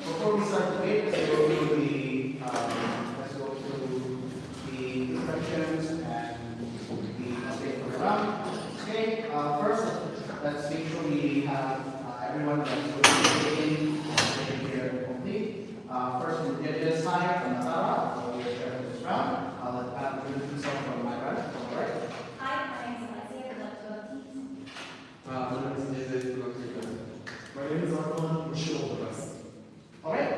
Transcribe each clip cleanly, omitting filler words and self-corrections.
Before we start today, let's go through the instructions and the update for the round. Okay, first, let's make sure we have everyone that's going to be taking here complete. First, we'll get this high from Tara, so we're sharing this round. I'll let Pat introduce himself from my right. All right. Hi, my name is Alexia. I'd like to My name is David. My name is Armand. We're sure of us. All right.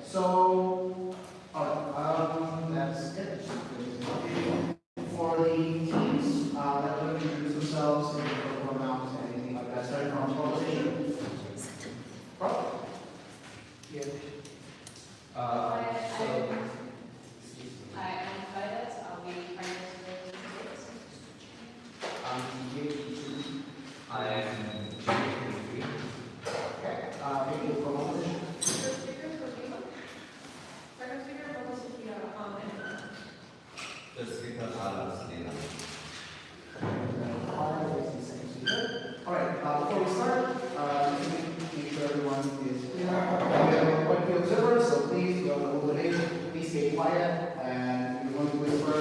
So, that's it. For the teams, let them introduce themselves and their pronouns and anything like that. Starting from conversation. Yeah. Hi, I'm Violet. I'll be primary school. I'm TJ. I am Jimmy. Okay. Maybe a pronunciation. The speaker Alan Selena. All right. Before we start, just make sure everyone is clear. We have quite a few observers, so please please stay quiet, and if you want to whisper,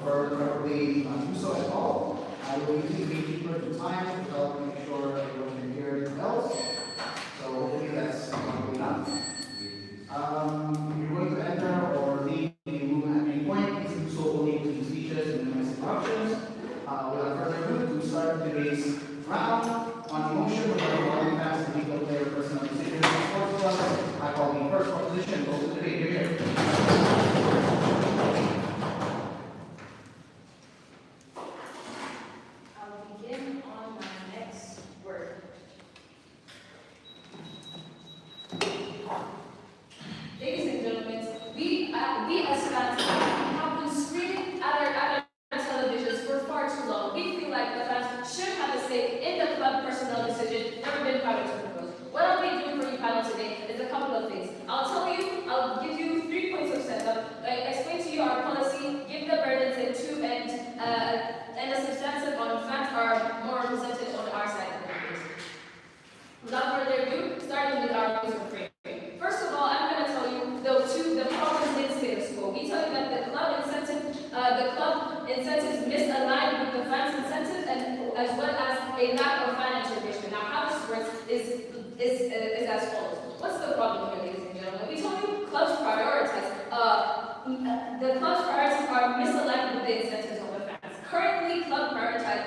preferably not do so at all. I will usually be keeper to time to help make sure everyone can hear everything else. So hopefully that's probably enough. If you're going to enter or leave the room at any point, please do so only between speeches and minimize interruptions. Without further ado, to start today's round on motion regarding all fans and legal player personal decisions in sports clubs. I call the first proposition. Go to the debate here. I'll begin on my next word. Ladies and gentlemen, we as fans have been screaming at our televisions for far too long. We feel like the fans should have a say in the club personnel decision, never been private to propose. What I'll be doing for you panel today is a couple of things. I'll give you 3 points of setup, explain to you our policy, give the burdens in two, and a substantive on facts are more represented on our side of the case. Without further ado, starting with our user frame. First of all, I'm going to tell you the problems in status quo. We tell you that the club incentives misaligned with the fans' incentives, and as well as a lack of financial engagement. Now, how this works is as follows. What's the problem here, ladies and gentlemen? We told you clubs prioritize. The club's priorities are misaligned with the incentives of the fans. Currently,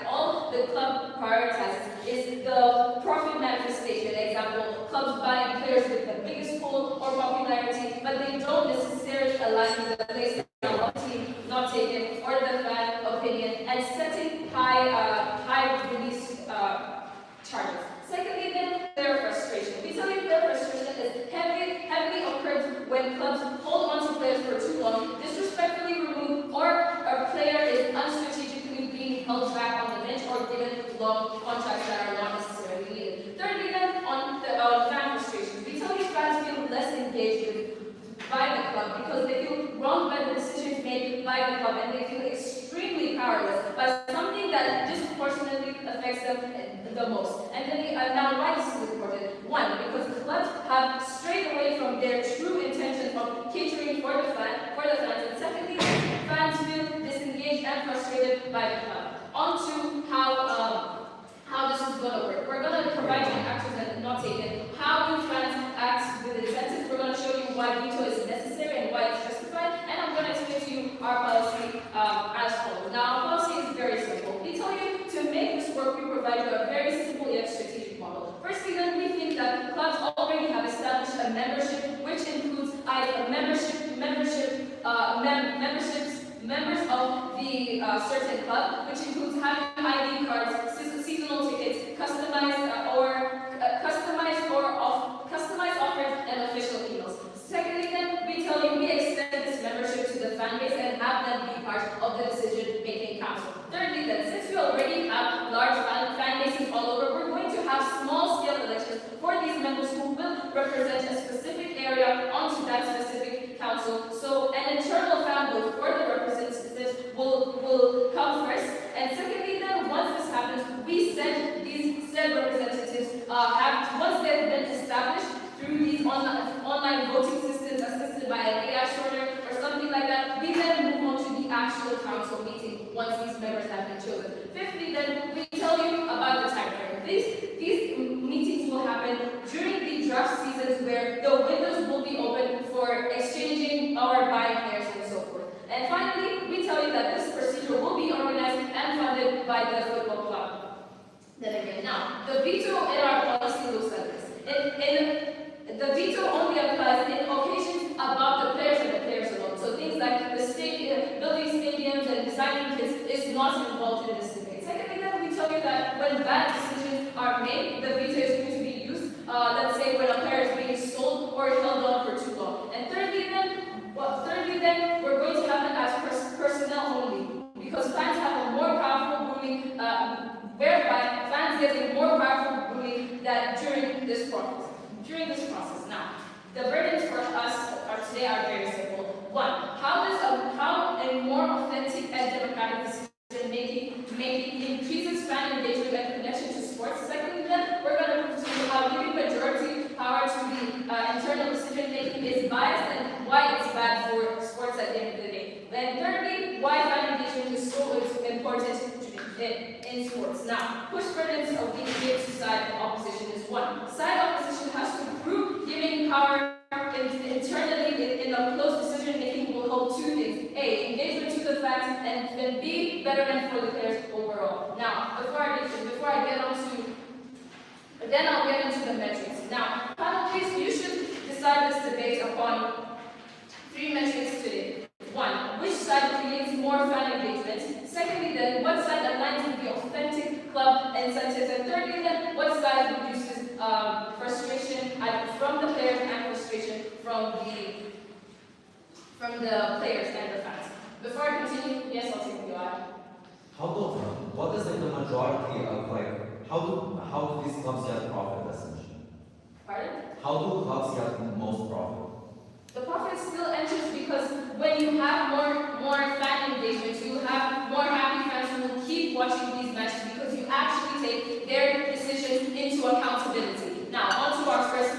all the club prioritizes is the profit manifestation. Example, clubs buying players with the biggest pull or popularity, but they don't necessarily align with the place of the team not taken or the fan opinion, and setting high release charges. Secondly, then, player frustration. We tell you player frustration is heavily occurs when clubs hold on to players for too long, disrespectfully remove, or a player is unstrategically being held back on the bench or given long contracts that are not necessarily needed. Thirdly, then, on fan frustration. We tell you fans feel less engaged by the club because they feel wronged by the decisions made by the club, and they feel extremely powerless by something that disproportionately affects them the most. And then now why this is important? One, because clubs have strayed away from their true intention of catering for the fans, and secondly, fans feel disengaged and frustrated by the club. On to how this is going to work. We're going to provide you actions and not taken. How do fans act with incentives? We're going to show you why veto is necessary and why it's justified, and I'm going to explain to you our policy as follows. Now, our policy is very simple. We tell you to make this work, we provide you a very simple yet strategic model. Firstly, then, we think that clubs already have established a membership, which includes members of the certain club, which includes having ID cards, seasonal tickets, customized online voting systems assisted by an AI sorter or something like that, we then move on to the actual council meeting once these members have been chosen. Fifthly, then we tell you about the time frame. These meetings will happen during the draft seasons where the windows will be open for exchanging or buying players and so forth. And finally, we tell you that this procedure will be organized and funded by the football club. Then again, now, the veto in our policy looks like this. The veto only applies in occasions about the players and the players alone. So things like the building stadiums and designing kits is not involved in this debate. Secondly, then we tell you that when bad decisions are made, the veto is going to be used. Let's say when a player is being sold or held on for too long. And thirdly, then we're going to have it as personnel only, because fans have a more powerful ruling, whereby fans get a more powerful ruling that during this process. Now, the burdens for us today are very simple. One, how a more authentic and democratic decision making increases fan engagement and connection to sports. Secondly, then we're going to see how giving majority power to the internal decision making is biased and why it's bad for sports at the end of the day. And thirdly, why fan engagement is so important in sports. Now, push burdens of being given to side opposition is one. Side opposition has to prove giving power internally in a close decision making will hold two things: A, engagement to the fans, and then B, betterment for the players overall. Now, before I get on to, then I'll get into the metrics. Now, panel, please, you should decide this debate upon three metrics today. One, which side creates more fan engagement? Secondly, then, what side aligns with the authentic club incentives? And thirdly, then, what side reduces frustration from the players and frustration from the players and the fans? Before I continue, yes, I'll take you out. What is like the majority of how do these clubs get profit essentially? Pardon? How do clubs get the most profit? The profit still enters because when you have more fan engagement, you have more happy fans who will keep watching these matches because you actually take their decisions into accountability. Now, onto our first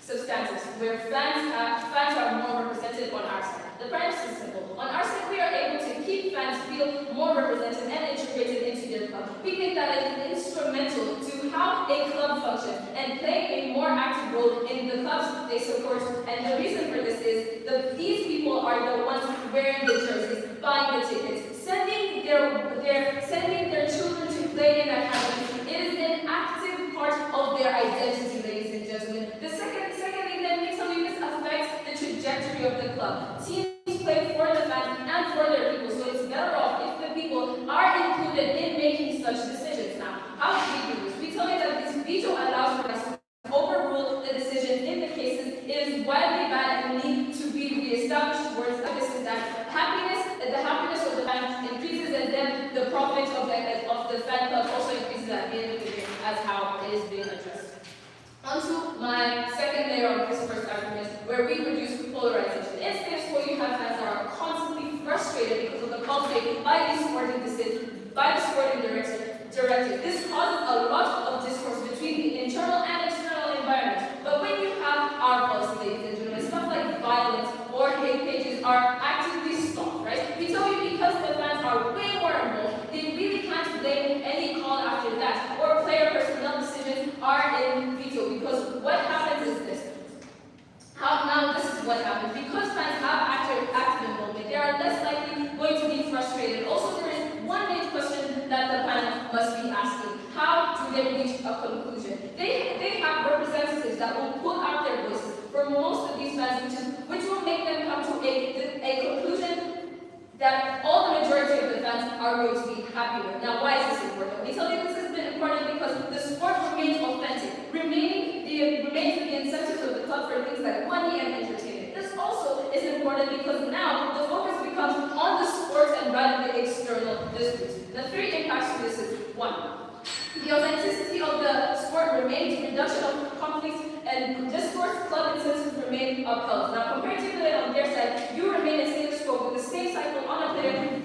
substantives, where fans are more represented on our side. The premise is simple. On our side, we are able to keep fans feel more represented and integrated into their club. We think that it is instrumental to how a club functions and play a more active role in the clubs they support. And the reason for this is these people are the ones wearing the jerseys, buying the tickets, sending their children to play in academies. It is an active part of their identity, ladies and gentlemen. Secondly, then we tell you this affects the trajectory of the club. Teams play for the fans and for their people, so it's better off if the people are included in making such decisions. Now, how do we do this? We tell you that this veto allows for us to overrule the decision in the cases it is widely bad and need to be reestablished towards this is that the happiness of the fans increases, and then the profit of the fan club also increases at the end of the year as how it is being addressed. Onto my second layer of this first argument, where we reduce polarization. In states where you have fans that are constantly frustrated because of the calls made by the sporting directive. This causes a lot of discourse between the internal and external environment. But when you have our policy, ladies and gentlemen, stuff like violence or hate pages are actively stopped, right? We tell you because the fans are way more involved, they really can't blame any call after that, or player personnel decisions are in veto, because what happens is this. Now this is what happens. Because fans have active involvement, they are less likely going to be frustrated. Also, there is one main question that the panel must be asking. How do they reach a conclusion? They have representatives that will put out their voices for most of these fans, which will make them come to a conclusion that all the majority of the fans are going to be happy with. Now, why is this important? We tell you this has been important because the sport remains authentic, remains the incentives of the club for things like money and entertainment. This also is important because now the focus becomes on the sport and rather the external disputes. The three impacts to this is: one, the authenticity of the sport remains, reduction of conflicts and discourse, club incentives remain upheld. Now, comparatively on their side, you remain in status quo with the same cycle on a player,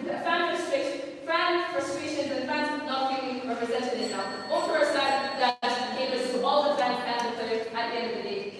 fan frustrations, and fans not feeling represented enough. Over a side that caters to all the fans and the players at the end of the day.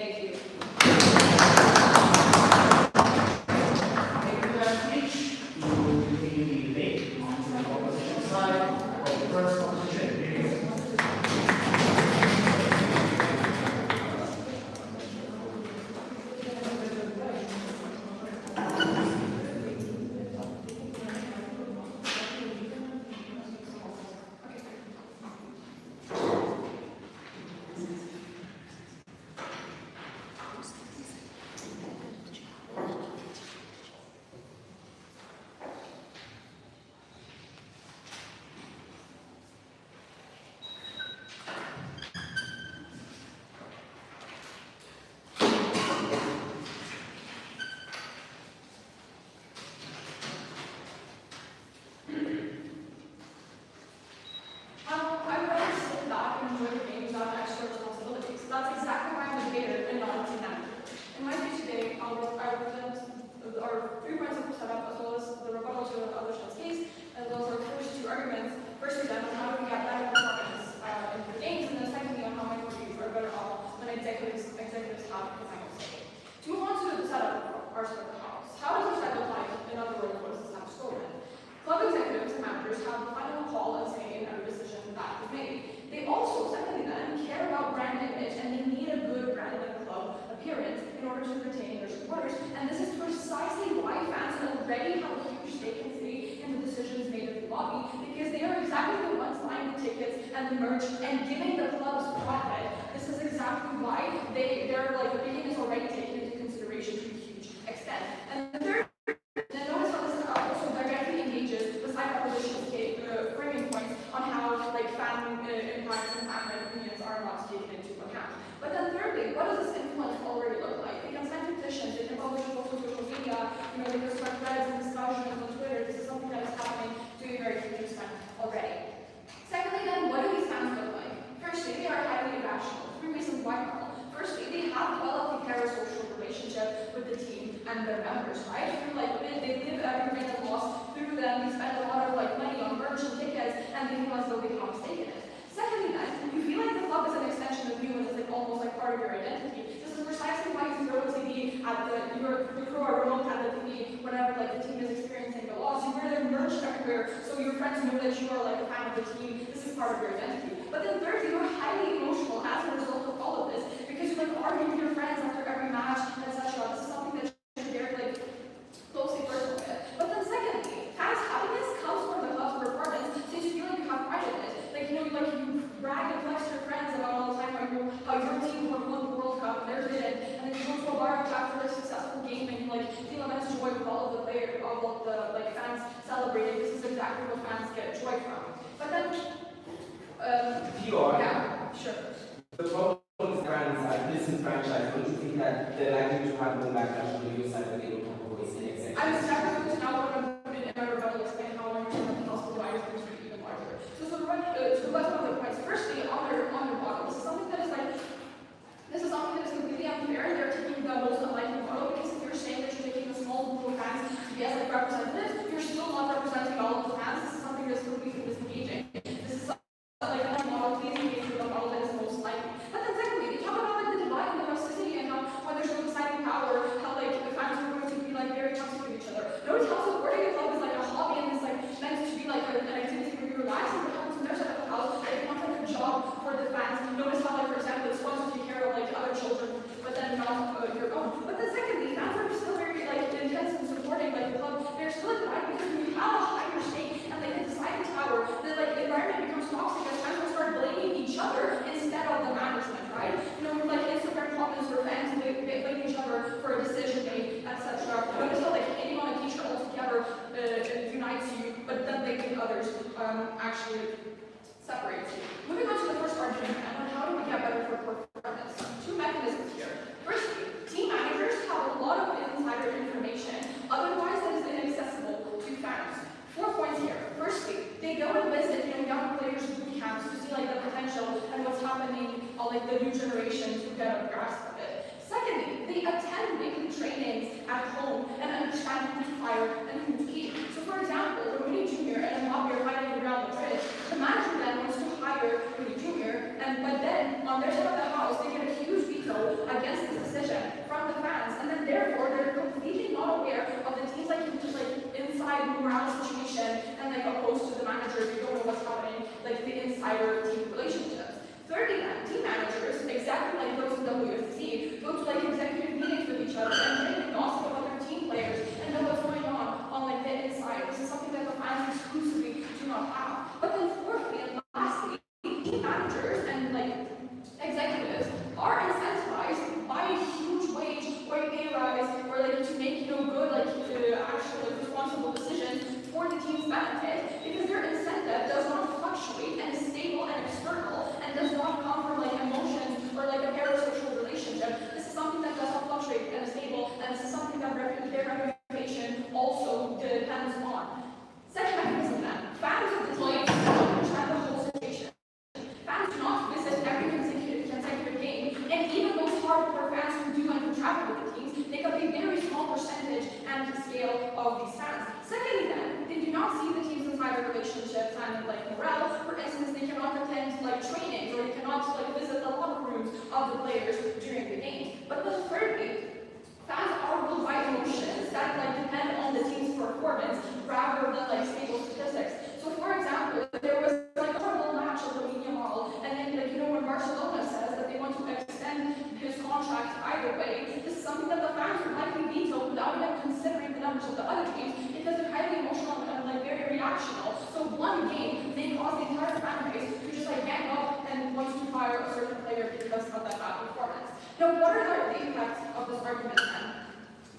our 3 points that were set up, as well as the rebuttal to the other side's case, and those are first 2 arguments. Firstly, then, on how do we get better performance in the games, and then secondly, on how minorities are better off when executives have the final say. To move on to the setup of our sort of house, how does our setup look like? In other words, what does the status quo mean? Club executives and managers have the final call and say in every decision that is made. They also, secondly then, care about brand image, and they need a good brand and club appearance in order to retain their supporters. And this is precisely why fans already have a huge stake in the decisions made at the lobby, because they are exactly the ones buying the tickets and the merch and giving the clubs profit. This is exactly why their opinion is already taken into consideration to a huge extent. And the third, and notice how this also directly engages with side opposition's framing points on how fan impacts and fan opinions are not taken into account. But then thirdly, what does this influence already look like? They can send petitions, they can publish posts on social media, they can start threads and discussions on Twitter. This is something that is happening to a very huge extent already. Secondly then, what do these fans look like? Firstly, they are highly irrational. 3 reasons why. Firstly, they have developed a parasocial relationship with the team and their members, right? Through they live every win and loss through them. They spend a lot of money on merch and tickets, and they feel as though they have a stake in it. Secondly, then, you feel like the club is an extension of you and is almost part of your identity. This is precisely why you throw a TV at you throw a remote at the TV whenever the team is experiencing a loss. You wear their merch everywhere, so your friends know that you are a fan of the team. This is part of your identity. But then thirdly, you're highly emotional as a result of all of this, because you argue with your friends after every match, etc. This is something that you're very closely personal with. But then secondly, fans' happiness comes from the club's performance, since you feel like you have pride in it. You brag and flex to your friends about all the time how your team won the World Cup and theirs didn't, and then you go to a bar after a successful game and you feel immense joy with all of the players, all of the fans celebrating. This is exactly what fans get joy from. But then, yeah, sure. The problem with brands are disenfranchised. Don't you think that they're likely to have no backlash on your side when they don't have a voice in executive? I'm exactly going to now what I'm putting in my rebuttal explain how long-term and house providers are going to be even larger. So to the rest of the points, firstly, on their bottom, this is something that is completely unfair. They're taking the most unlikely model, because if you're saying that you're taking a small group of fans to be as representatives, you're still not representing all of the fans. This is something that's completely disengaging. This is a model, please engage with the model that is most likely. But then secondly, they talk about the divide in the toxicity and how when there's no deciding power, how the fans are going to be very toxic with each other. Notice how supporting a club is a hobby and it's meant to be an activity where you relax, and what happens when there's a house, it becomes a job for the fans. Notice how for example, it's supposed to take care of other children, but then not your own. But then secondly, fans are still very intense in supporting the club. They're still divided because when you have a higher stake and the deciding power, the environment becomes toxic as fans will start blaming each other instead of the management, right? Instagram comments where fans blame each other for a decision made, etc. Notice how hating on a teacher altogether unites you, but then blaming others actually separates you. Moving on to the first argument, and on how do we get better for performance? 2 mechanisms here. Firstly, team managers have a lot of insider information, otherwise that is inaccessible to fans. 4 points here. Firstly, they go and visit young players' boot camps to see the potential and what's happening on the new generation to get a grasp of it. Secondly, they attend weekly trainings at home and understand who to fire and who to keep. So for example, when Rooney Jr. and Mbappe are fighting around Madrid, the manager then wants to hire Rooney Jr. But then on their side of the house, they get a huge veto against this decision from the fans, and then therefore they're completely not aware of the team's inside morale situation and opposed to the manager. They don't know what's happening, the insider team relationships. Thirdly, then, team managers, exactly like those in WSDC, go to executive meetings with each other and really gossip about their team players and know what's going on the inside. This is something that the fans exclusively do not have. But then fourthly and lastly, team managers and executives are incentivized by a huge wage or a pay rise or to make good actual responsible decisions for the team's benefit, because their incentive does not fluctuate and is stable and external and does not come from emotions or a parasocial they cannot attend like trainings or they cannot like visit the locker rooms of the players during the game. But then thirdly, fans are ruled by emotions that like depend on the team's performance rather than like stable statistics. So for example, there was like a horrible match of the Yamal, and then like when Barcelona says that they want to extend his contract either way, this is something that the fans would likely veto without even considering the numbers of the other teams because they're highly emotional and like very reactional. So one game may cause the entire fan base to just like gang up and want to fire a certain player because of that bad performance. Now, what are the impacts of this argument then?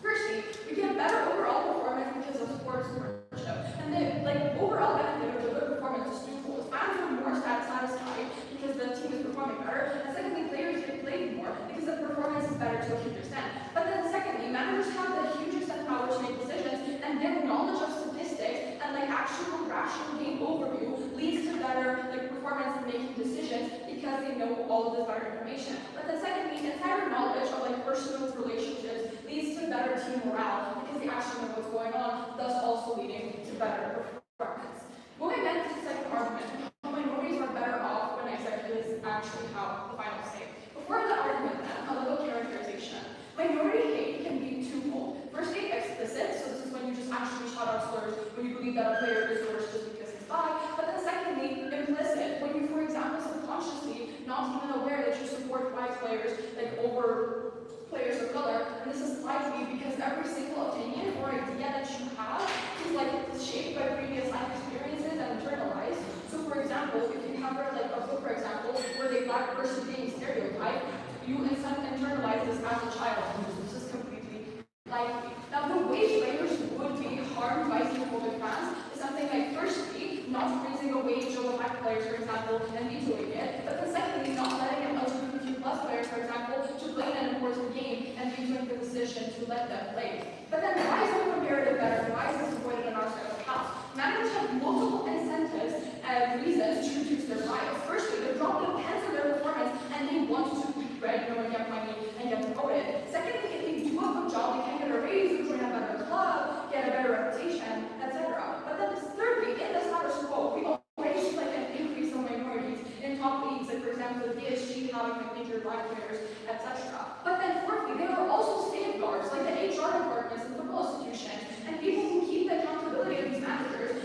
Firstly, we get better overall performance because of sports sportsmanship. And the like overall benefit of the good performance is twofold. Fans are more satisfied because the team is performing better. And secondly, players get played more because the performance is better to a huge extent. But then secondly, managers have the huge extent power to make decisions, and their knowledge of statistics and like actual rational game overview leads to better like performance in making decisions because they know all of this better information. But then secondly, insider knowledge of like personal relationships leads to better team morale because they actually know what's going on, thus also leading to better performance. Moving then to the second argument, minorities are better off when executives actually have the final say. Before the argument then, a little characterization. Minority hate can be twofold. Firstly, explicit, so this is when you just actually shout out slurs when you believe that a player is worse just because he's bi. But then secondly, implicit, when you, for example, subconsciously not even aware that you support white players like over players of color, and this is likely because every single opinion or idea that you have is like shaped by previous life experiences and internalized. So for example, if you have read like a book, for example, where the black person being stereotyped, you internalize this as a child. This is completely likely. Now the way players would be harmed by xenophobic fans is something like firstly, not raising a wage of black players, for example, and vetoing it, but then secondly, not letting an LGBTQ plus player, for example, to play in an important game and vetoing the decision to let them play. But then why is the comparative better? Why is this avoided in our side of the house? Managers have multiple incentives and reasons to reduce their bias. Firstly, their job depends on their performance and they want to eat bread, and get money, and get promoted. Secondly, if they do a good job, they can get a raise, join a better club, get a better reputation, etc. But then thirdly, in the status quo, we already see like an increase in minorities in top leagues, like for example, the PSG having like major black players, etc. But then fourthly, there are also safeguards like the HR departments and football institutions and people who keep the accountability of these managers.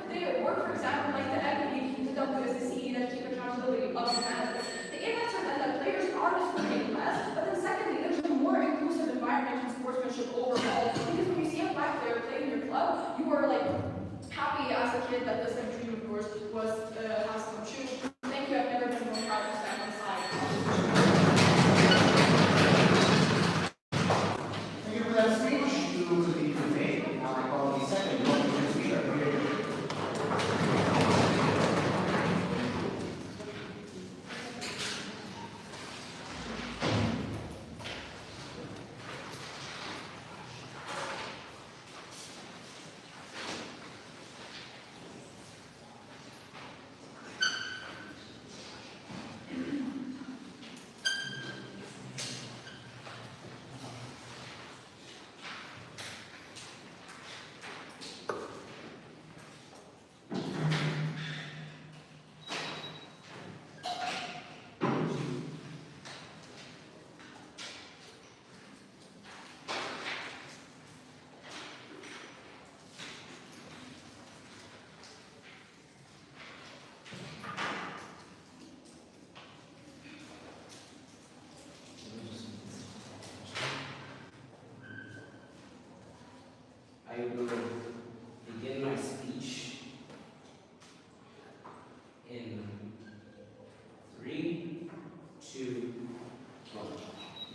They work, for example, like the equity, the WSDC that keep accountability of the managers. The impacts are that players are discriminated less, but then secondly, there's a more inclusive environment in sportsmanship overall. Because when you see a black player play in your club, you are like happy as a kid that this dream of yours was has come true. Thank you. I've never been more proud to stand on the side. Thank you for that speech. To the debate. Now I call the second speaker. I will begin my speech in 3, 2, 1.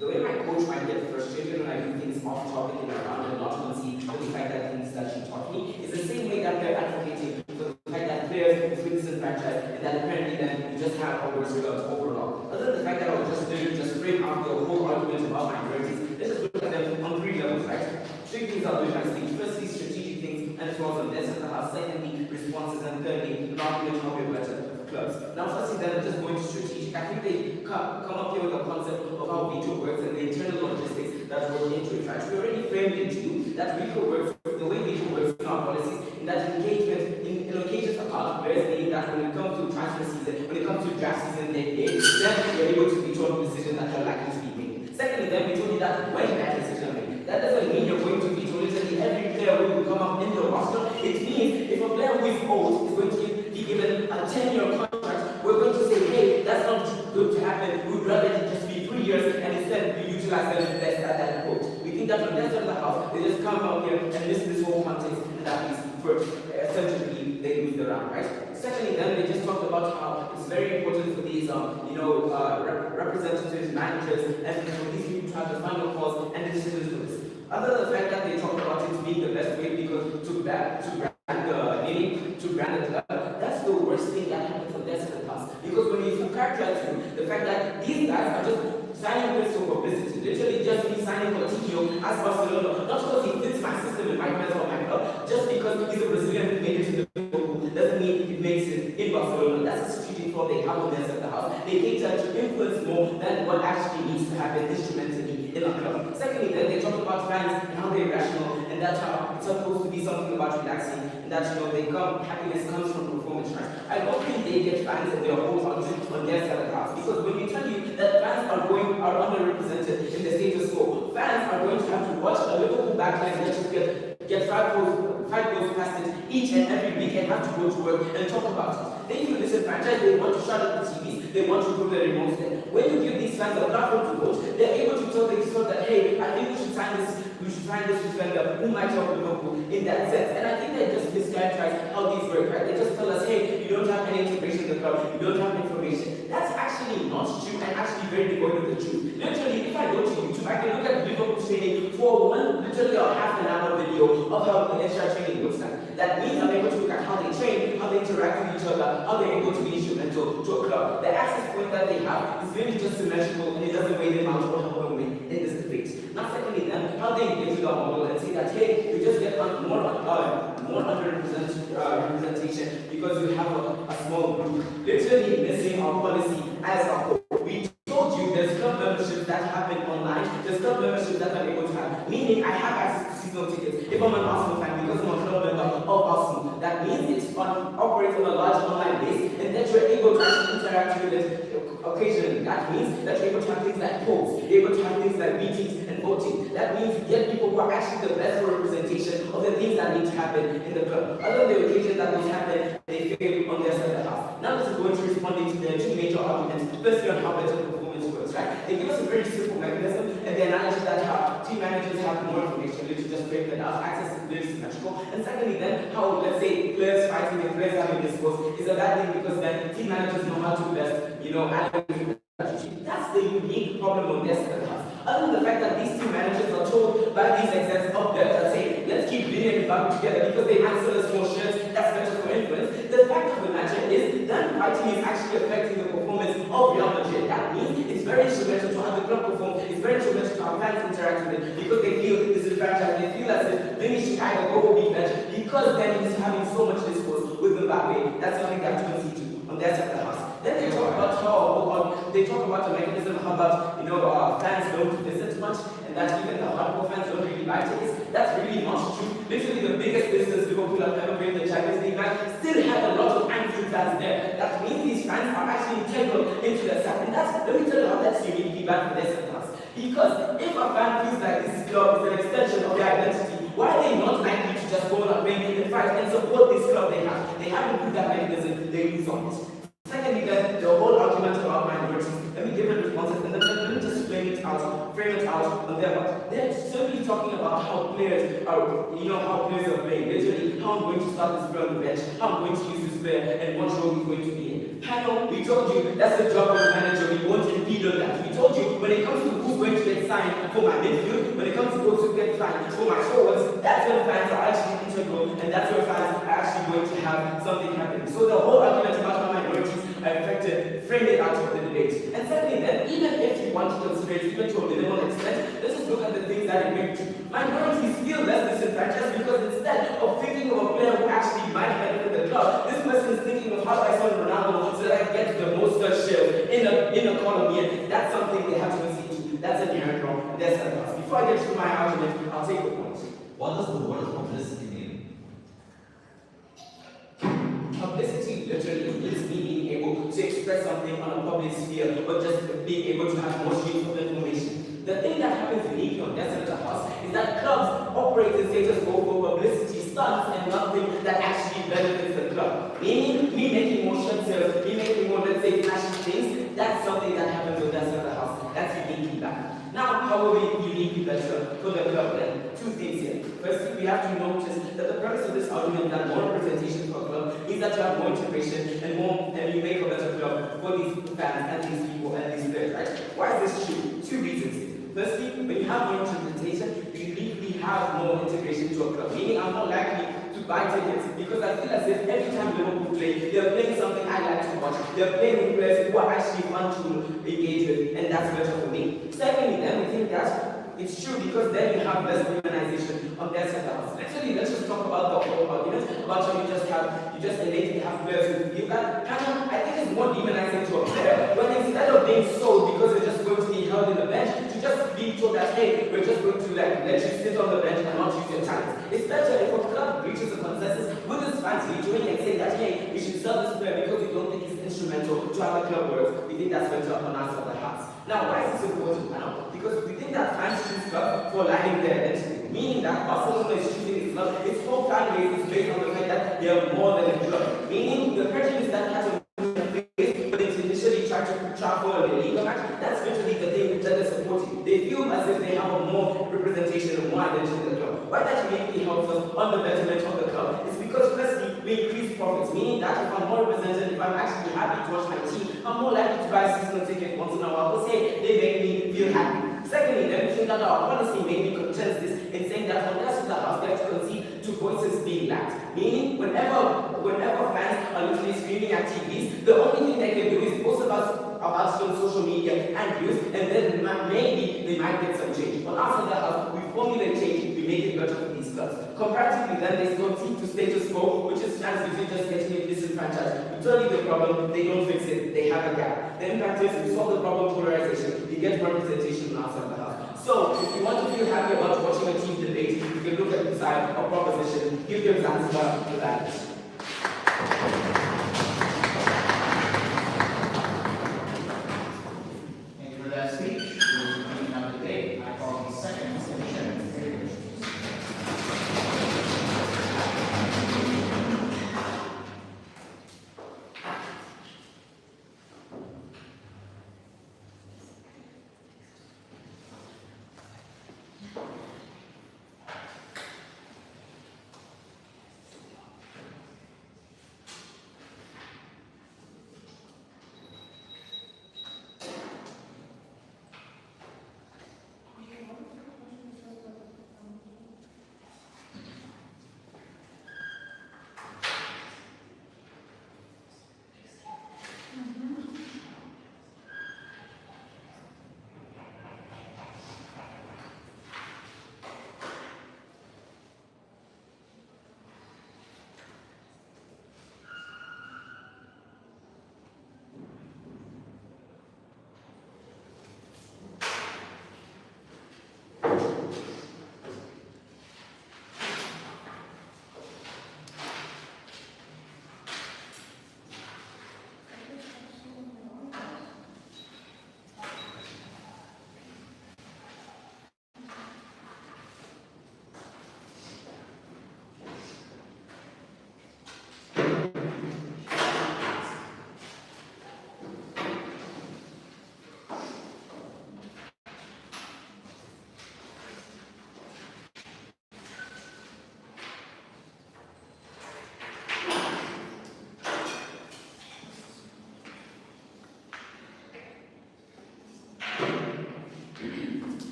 The way my coach might get frustrated when I do things off topic and around and not concede for the fact that things that she taught me is the same way that they're advocating for the fact that players is this franchise and that apparently then you just have always results overall. Other than the fact that I was just doing just frame out the whole argument about minorities, let's just look at them on 3 levels, right? 3 things I'll do in my speech. Firstly, strategic things and flaws on this and the house. Secondly, responses, and thirdly, an argument how we're better clubs. Now, firstly, then just going to strategic. I think they come up here with a concept of how veto works and the internal logistics that work into it, right? We already framed into that veto works, the way veto works in our policies, in that engagement in locations apart, whereas that when it comes to transfer draft season they did, then you're able to veto on decisions that you're likely to be making. Secondly, then we told you that when that decision is made, that doesn't mean you're going to veto literally every player who will come up in the roster. It means if a player who is old is going to be given a 10-year contract, we're going to say, hey, that's not going to happen. We'd rather it just be 3 years and instead we utilize them best at that quote. We think that from that side of the house, they just come out here and miss this whole context, and that is for essentially they lose the round, right? Secondly, then they just talked about how it's very important for these, representatives, managers, and for these people to have the final calls and decisions for this. Other than the fact that they talked about it being the best way because to brand the name, to brand the club, that's the worst thing that happens on their side of the house. Because when you characterize the fact that these guys are just signing with for publicity, literally just me signing Coutinho as Barcelona, not because he fits my system and my plans or my club, just because he's a Brazilian who made it to Liverpool, doesn't mean it makes it in Barcelona. That's a strategic flaw they have on their side of the house. They cater to influence more than what actually needs to happen instrumentally in a club. Secondly, then they talk about fans and how they're rational, and that's how it's supposed to be something about relaxing, and that happiness comes from performance, right? I don't think they get fans and they're all on their side of the house, because when we tell you that fans are underrepresented in the status quo, fans are going to have to watch a Liverpool backline that just get five goals past it each and every week and have to go to work and talk about it. Then you listen, franchise, they want to shut up the TVs, they want to put their remotes there. When you give these fans a platform to vote, they're able to tell themselves that, hey, I think we should sign this defender who might help Liverpool in that sense. And I think they just mischaracterize how these work, right? They just tell us, hey, you don't have any integration in the club, you don't have information. That's actually not true and actually very devoid of the truth. Literally, if I go to YouTube, I can look at Liverpool training for literally a half an hour video of how the extra training looks like. That means I'm able to look at how they train, how they interact with each other, how they're able to be instrumental to a club. The access point that they have is really just symmetrical, and it doesn't weigh them out or help them win in this debate. Now, secondly, then, how they engage with our model and say that, hey, you just get more representation because you have a small group. Literally missing our policy as a whole. We told you there's club memberships that happen online, there's club memberships that I'm able to have, meaning I have access to seasonal tickets. If I'm an Arsenal fan, because I'm a club member of Arsenal, that means it operates on a large online base, and that you're able to actually interact with it occasionally. That means that you're able to have things like polls, you're able to have things like meetings and voting. That means you get people who are actually the best representation of the things that need to happen in the club. Other than the occasions that these happen, they fail on their side of the house. Now this is going to respond to their two major arguments. Firstly, on how better performance works, right? They give us a very simple mechanism, and the analogy that how team managers have more information, to just break that out, access is very symmetrical. And secondly, then how, let's say, players fighting and players having discourse is a bad thing, because then team managers know how to best, manage. That's the unique problem on their side of the house. Other than the fact that these two managers are told by these execs up there that say, let's keep Vinny and Mbappe together because they answer us more shirts, that's better for influence. The fact of the matter is that fighting is actually affecting the performance of Real Madrid. That means it's very instrumental to how the club perform, it's very instrumental to how fans interact with it, because they feel this is franchise, they feel as if Vinny should either go or be benched, because then he's having so much discourse with Mbappe. That's something that you can see too on their side of the house. Then they talk about the mechanism, how about fans don't visit much, and that even the hardcore fans don't really buy tickets. That's really not true. Literally the biggest business Liverpool have ever been in the Champions League match still had a lot of Anfield fans there. That means these fans are actually integral into the side. And let me tell you how that's uniquely bad for their fans. Because if a fan feels like this club is an extension of their identity, why are they not likely to just go on a wing and fight and support this club they have? They haven't put that mechanism, they lose on it. Secondly, then, the whole argument about minorities, let me give it responses, and then let me just frame it out on their part. They're simply talking about how players are, how players are playing. Literally, how I'm going to start this player on the bench, how I'm going to use this player, and what role he's going to be in. Panel, we told you that's the job of the manager, we won't impede on that. We told you when it comes to who's going to get signed for my midfield, when it comes to who's going to get signed for my forwards, that's when fans are actually integral, and that's where fans are actually going to have something happen. So the whole argument about how minorities are affected, frame it out of the debate. And secondly, then, even if you want to consider it even to a minimal extent, let's just look at the things that it brings to. Minorities feel less disenfranchised because instead of thinking of a player who actually might benefit the club, this person is thinking of how I saw Ronaldo so that I can get the most share in a column. That's something they have to concede to. That's an inherent wrong. That's a loss. Before I get to my argument, I'll take the point. What does the word publicity mean? Publicity literally is me being able to express something on a public sphere, or just being able to have more streams of information. The thing that happens uniquely on their center house is that clubs operate in status quo for publicity stunts and nothing that actually benefits the club. Meaning, me making more shirt sales, me making more, let's say, flashy things, that's something that happens on their center house. That's uniquely bad. Now, how are we uniquely better for the club then? Two things here. Firstly, we have to notice that the premise of this argument that more representation for a club means that you have more integration and you make a better club for these fans and these people and these players, right? Why is this true? Two reasons here. Firstly, when you have more representation, you immediately have more integration to a club. Meaning I'm more likely to buy tickets because I feel as if every time Liverpool play, they're playing something I like to watch. They're playing with players who are actually fun to engage with, and that's better for me. Secondly, then we think that it's true because then you have less demonization of their setups. Actually, let's just talk about the whole argument about how you just innately have players who you got. I think it's more demonizing to a player when instead of being sold because they're just going to be held in the bench, to just be told that hey, we're just going to let you sit on the bench and not use your talent. It's better if a club reaches a consensus with his fans rejoining and saying that hey, we should sell this player because we don't think he's instrumental to how the club works. We think that's better on us of the hearts. Now, why is this important now? Because we think that fans choose club for aligning their identity, meaning that Barcelona is choosing its club, its whole fan base is based on the fact that they are more than a club. Meaning the prejudice that has but they initially try to travel a legal match, that's literally the thing that they're supporting. They feel as if they have a more representation and more identity in the club. Why that uniquely helps us on the betterment of the club is because firstly, we increase profits, meaning that if I'm more represented, if I'm actually happy to watch my team, I'm more likely to buy a seasonal ticket once in a while because hey, they make me feel happy. Secondly, then we think that our policy made me contest this in saying that unless the house they have to concede to voices being lacked. Meaning, whenever fans are literally screaming at TVs, the only thing they can do is post about us on social media and views, and then maybe they might get some change. On us in the house, we formulate change, we make it better for these clubs. Comparatively, then they continue to status quo, which is fans usually just getting disenfranchised. We tell you the problem, they don't fix it, they have a gap. The impact is we solve the problem polarization, we get representation outside the house. So, if you want to feel happy about watching a team debate, you can look at the side of proposition, give them Zanzibar to that. Thank you for that speech. We're beginning of the debate. I call the second session.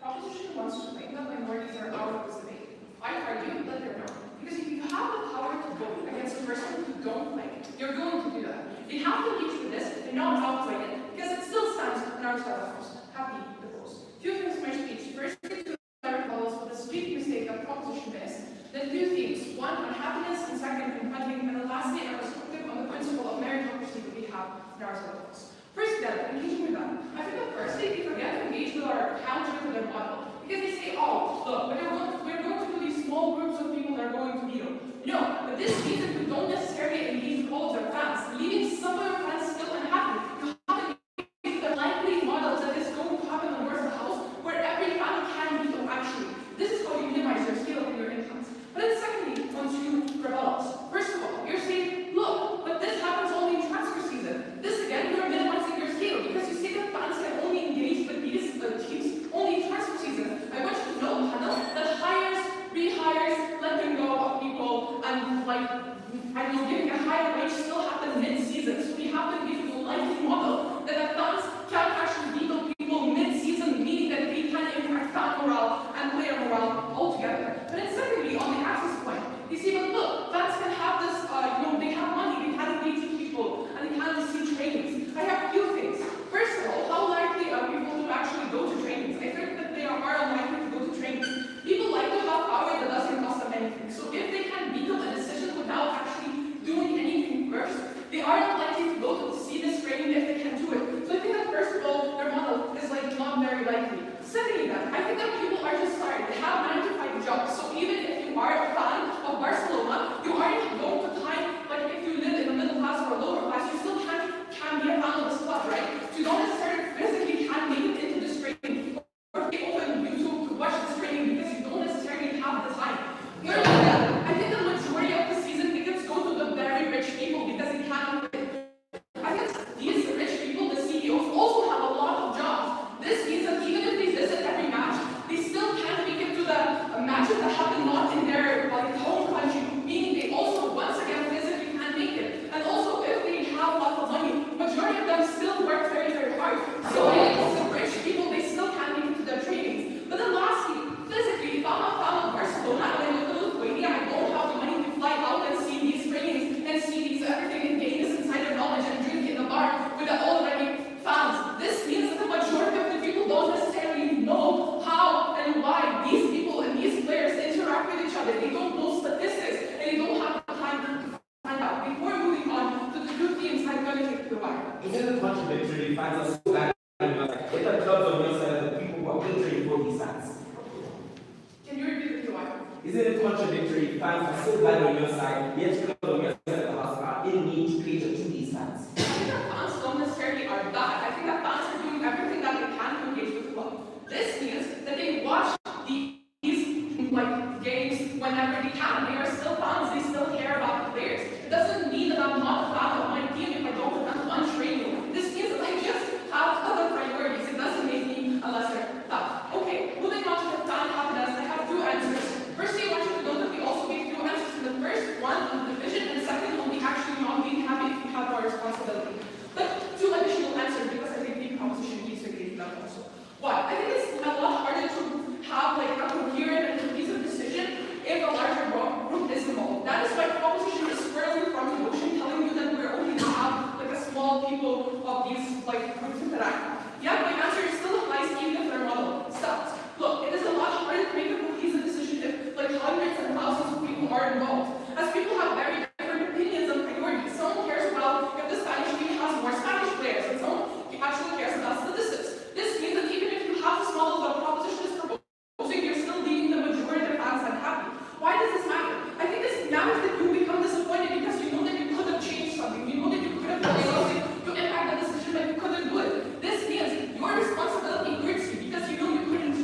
Proposition wants to claim that minorities are out of this debate. I argue that they're not. Because if you have the power to vote against a person you don't like, you're going to do that. They have to engage with this and not downplay it, because it still stands in our style of course. Happy the post. Few things in my speech. First, to follows with the stupid mistake that proposition is. Then two things. One, on happiness, and second, on funding, and then lastly, a perspective on the principle of meritocracy that we have in our style of course. First then, like engaging with them. I think at first they forget to engage with our counter to their model. Because they say, oh, look, we're going to do these small groups of people that are going to meet them. No, but this means that you don't necessarily engage with all of their fans, leaving some of your fans still unhappy. You have to engage with the likely models that is going to happen on Where's the House, where every fan can meet them actually. This is how you minimize your scale and your influence. But then secondly, once you rebels, first of all, you're saying, look, but this happens only in transfer season. This again, you're minimizing your scale because you say that fans can only engage with these teams only in transfer season. I want you to know, Hannah, that hires, rehires, letting go of people, and like, I know, giving a higher wage still happens mid-season. So we have to give you a likely model that the fans can actually beat up people mid-season, meaning that they can impact fan morale and player morale altogether. But then secondly, on the access point, you see, but look, fans can have this, they have money, they can engage with people, and they can see trainings. I have a few things. First of all, how likely are people to actually go to trainings? I think that they are unlikely to go to trainings. People like to have power that doesn't cost them anything. So if they can make up a decision without actually doing anything first, they are not likely to go to see this training if they can do it. So I think that first of all, their model is like not very likely. Secondly, then, I think that people are just tired. They have 9 to 5 jobs. So even if you are a fan of Barcelona, you aren't going to time, like if you live in the middle class or a lower class, you still can be a fan of this club, right? So you don't necessarily physically can make it into this training. Or they open YouTube to watch this training because you don't necessarily have the time. Thirdly, I think the majority of the season tickets go to the very rich people because they can't win. I think these rich people, the CEOs, also have a lot of jobs. This means that even if they visit every match, they still can't make it to the matches that happen not in their home country, meaning they also, once again, physically can't make it. And also, if they have lots of money, majority of them still work very, very hard. So the rich people, they still can't make it to their trainings. But then lastly, physically, if I'm a fan of Barcelona and I live in Lithuania, I don't have the money to fly out and see these trainings and see these everything and gain this insider knowledge and drink in the bar with the already fans. This means that the majority of the people don't necessarily know how and why these people and these players interact with each other. They don't know statistics and they don't have the time to find out. Before moving on to the two teams, I'm going to take the wire. Isn't it contradictory? Fans are so bad on your side. If the clubs on your side are the people who are filtering for these fans. Can you repeat the wire? Isn't it contradictory? Fans are so bad on your side, yet clubs on your side of the house are in need to cater to these fans. I think that fans don't necessarily are bad. I think that fans are doing everything that they can to engage with the club. This means that they watch these games whenever they can. They are still fans. They still care about the players. It doesn't mean that I'm not a fan of my team if I don't attend one training. This means that I just have other priorities. It doesn't make me a lesser fan. Okay, moving on to the fan happiness, I have 2 answers. Firstly, I want you to know that we also gave 2 answers to the first one on division, and second on the actually not being happy if we have our responsibility. But 2 additional answers because I think the proposition needs to engage that also. One, I think it's a lot harder to have a coherent and cohesive decision if a larger group is involved. That is why proposition is further from the motion, telling you that we're only going to have a small people of these groups interact. Yeah, my answer still applies even if their model stops. Look, it is a lot harder to make a cohesive decision if hundreds and thousands of people are involved. As people have very different opinions and priorities. Someone cares about if the Spanish team has more Spanish players, and someone actually cares about statistics. This means that even if you have this model that proposition is proposing, you're still leaving the majority of fans unhappy. Why does this matter? I think this matters that you become disappointed because you know that you could have changed something. You know that you could have done something to impact the decision, but you couldn't do it. This means your responsibility hurts you because you know you couldn't,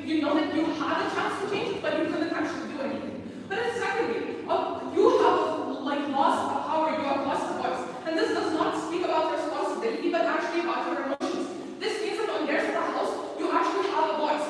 you know that you had a chance to change, but you couldn't actually do anything. But then secondly, you have lost a power, you have lost a voice. And this does not speak about responsibility, but actually about your emotions. This means that on their house, you actually have a voice.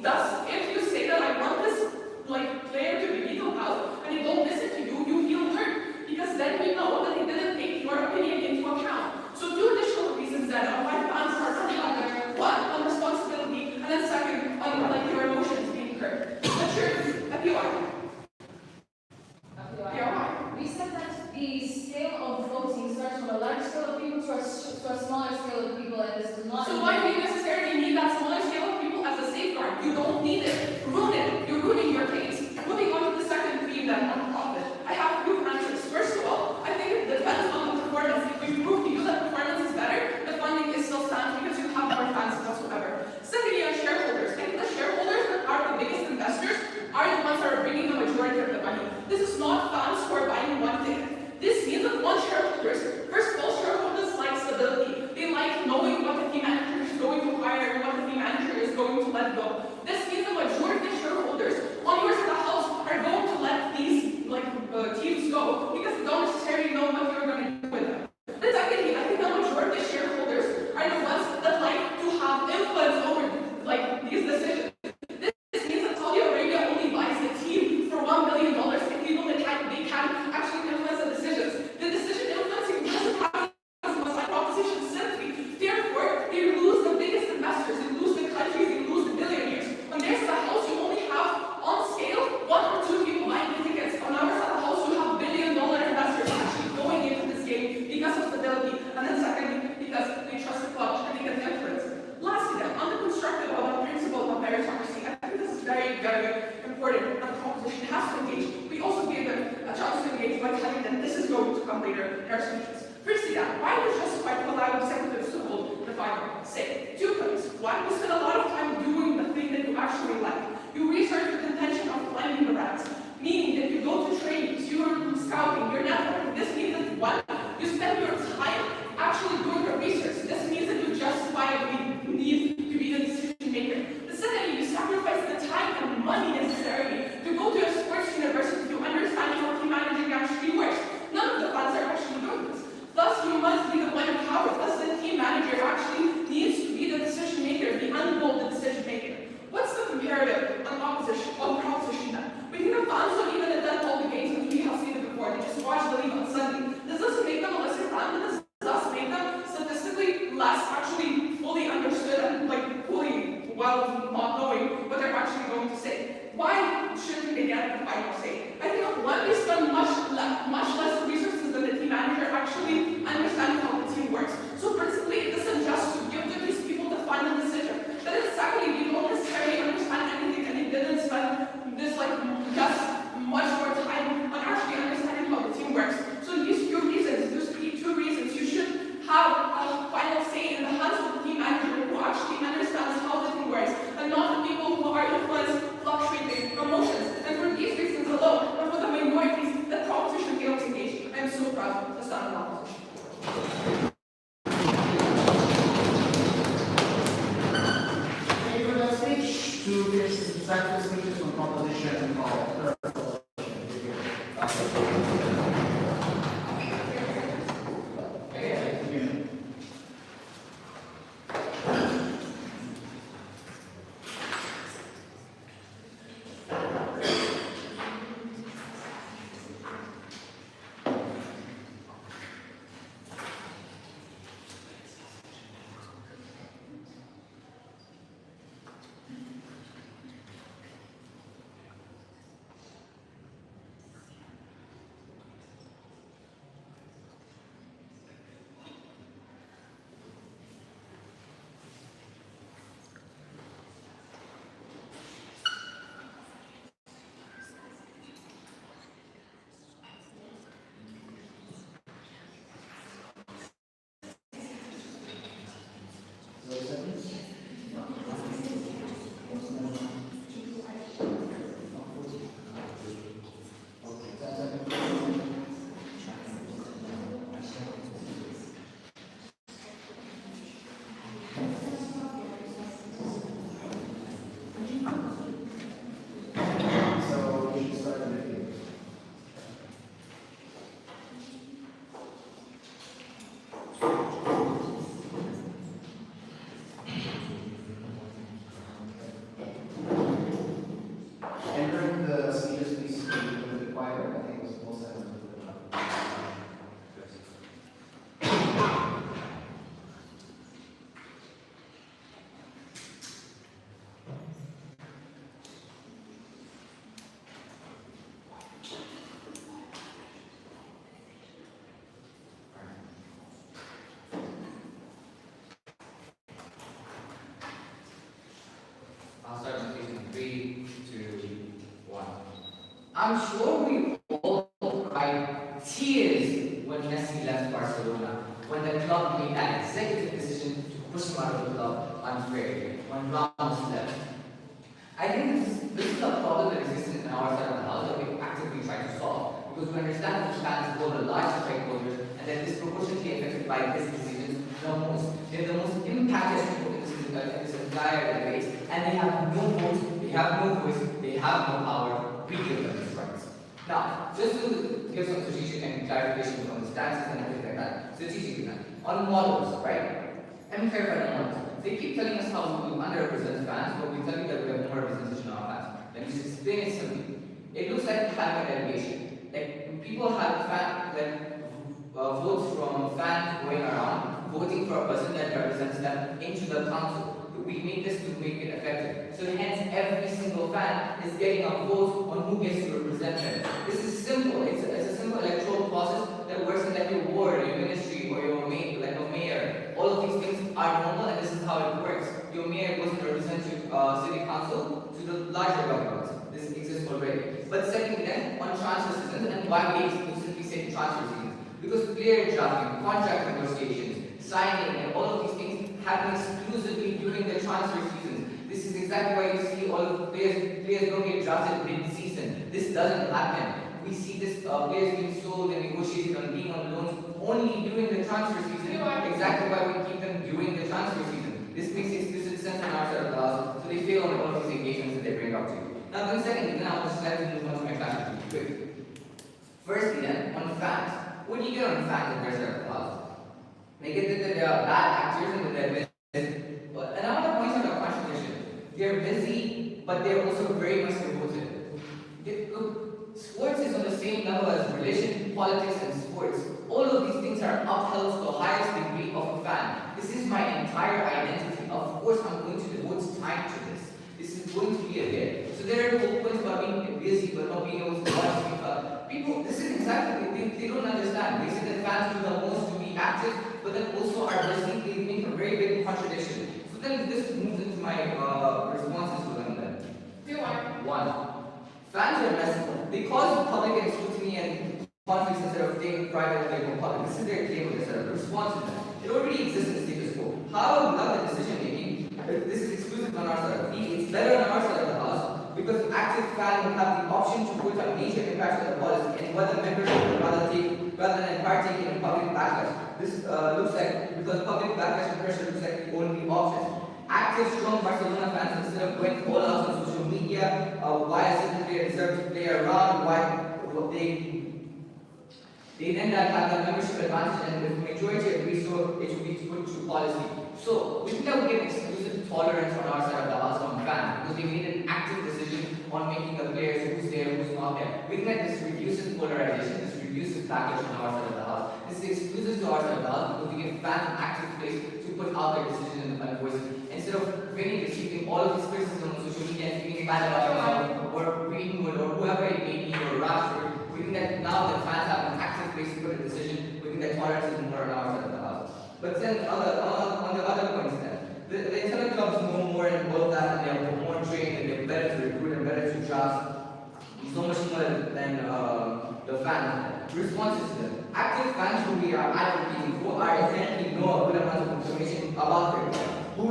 Thus, if you say that I want this player to be beaten out and they don't listen to you, you feel hurt. Because then we know that they didn't take your opinion into account. So 2 additional reasons then on why fans are unhappy. One, on responsibility, and then second, on your emotions being hurt. But sure, FUI. We said that the scale of voting starts from a large scale of people to a smaller scale of people, and this does not. So why do you necessarily need that smaller scale of people as a safeguard? You don't need it. Ruin it. You're ruining your case. Moving on to the second theme then, on profit. I have 2 answers. First of all, I think it depends on the performance. If we prove to you that performance is better, the funding is still let go. This means the majority of shareholders on your side of the house are going to let these teams go because they don't necessarily know what you're going to do with them. Then secondly, I think the majority of shareholders are the ones that like to have influence over these decisions. This means that Saudi Arabia only buys the team for $1 million if people that they can actually influence the decisions. The decision influencing doesn't happen as much like proposition simply. Therefore, they lose the biggest investors, they lose the countries, they lose the billionaires. On their side of the house, you only have on scale 1 or 2 people buying the tickets. On our side of the house, you have billion-dollar investors actually going into this game because of stability, and then secondly, because they trust the club and they get influence. Lastly, then, on the constructive of the principle of meritocracy, I think this is very, very important, and the composition has to engage. We also gave them a chance to engage by telling them this is going to come later in our speeches. Firstly, then, why was justified to allow executives to hold the final say? 2 points. One, you spend a lot of time doing the thing that you actually like. You research with the intention of climbing the ranks, meaning that you go to trainings, you're scouting, you're networking. This means that one, you spend your time actually doing the research. This means that you justifiably need to be the decision maker. The second, you sacrifice the time and money necessarily to go to a sports university to understand how team managing actually works. None of the funds are actually doing this. Thus, you must be the one in power. Thus, the team manager actually needs to be the decision maker, the unbold decision maker. What's the comparative on proposition then? We think the fans don't even attend all the games as we have seen it before. They just watch the league on Sunday. This doesn't make them a lesser fan, but this does make them statistically less actually fully understood and fully well not knowing what they're actually going to say. Why shouldn't they get the final say? I think one, they spend much less resources than the team manager actually understanding how the team works. So principally, it isn't just to give these people the final decision. But then secondly, they don't necessarily understand anything, and they didn't spend this just much more time on actually understanding how the team works. So these two reasons, you should have a final say in the hands of the team manager who actually understands how the team works, and not the people who are influenced, fluctuating emotions. And for these reasons alone, and for the minorities, the proposition failed to engage. I'm so proud to stand in opposition. Thank you for that speech. To finish exact speeches on composition of I'm sure we all cried tears when Messi left Barcelona, when the club made an executive decision to push him out of the club unfairly, when Ramos left. I think this is a problem that exists in our side of the house that we actively try to solve, because we understand that fans hold a large stakeholders and they're disproportionately affected by his decisions the most. They're the most impacted people in this entire debate, and they have have no voice, they have no power, we give them these rights. Now, just to give some strategic and clarification on the stances and everything like that, strategic on models, right? Let me clarify the models. They keep telling us how we underrepresent fans, but we tell you that we have more representation of our fans. Let me just explain it simply. It looks like we have an delegation. Like people have votes from fans going around, voting for a person that represents them into the council. We make this to make it effective. So hence every single fan is getting a vote on who gets to represent them. This is simple. It's a simple electoral process that works in like your ward, your ministry, or your like a mayor. All of these things are normal, and this is how it works. Your mayor goes to represent your city council to the larger government. This exists already. But secondly then, on transfer seasons, and why we exclusively say transfer seasons? Because player drafting, contract negotiations, signing, and all of these things happen exclusively during the transfer seasons. This is exactly why you see all of the players don't get drafted mid-season. This doesn't happen. We see this players being sold and negotiated on being on loans only during the transfer season. Exactly why we keep them during the transfer season. This makes explicit sense on our side of the house, so they fail on all of these engagements that they bring up to you. Now then secondly, then I'll just like to move on to my class really quick. Firstly then, on fans. What do you get on fans on their side of the house? They get that they are bad actors and that they're busy. And I want to point out a contradiction. They're busy, but they're also very much devoted. Look, sports is on the same level as religion, politics, and sports. All of these things are upheld to the highest degree of a fan. This is my entire identity. Of course, I'm going to devote time to this. This is going to be a hit. So there are points about being busy but not being able to watch FIFA. People, this is exactly, they don't understand. They say that fans do the most to be active, but then also are busy. They make a very big contradiction. So then this moves into my responses to them then. Do I? One, fans are messy. They cause public and scrutiny and conflicts instead of staying private and making public. This is their claim of the response to them. It already exists in the status quo. How without the decision making, this is exclusive on our side. It's better on our side of the house because active fans will have the option to put a major impact on the policy and whether membership would rather than partaking in public backlash. This looks like, because public backlash and pressure looks like the only option. Active, strong Barcelona fans, instead of going all out on social media, why a certain player deserves to play around, why they then have the membership advantage, and if the majority agrees so, it should be put to policy. So, we think that we get exclusive tolerance on our side of the house from fans, because they made an active decision on making the players who's there, who's not there. We think that this reduces polarization, this reduces backlash on our side of the house. This is exclusive to our side of the house, because we give fans an active place to put out their decisions and voices. Instead of really receiving all of this criticism on social media and feeling bad about yourself, or Greenwood, or whoever it may be, or Rashford, we think that now that fans have an active place to put a decision, we think that tolerance is more on our side of the house. But then on the other points then, the internet clubs know more and all of that, and they're more trained, and they're better to recruit and better to draft, so much more than the fans. Responses to them. Active fans who we are advocating for are inherently know a good amount of information about their club. Who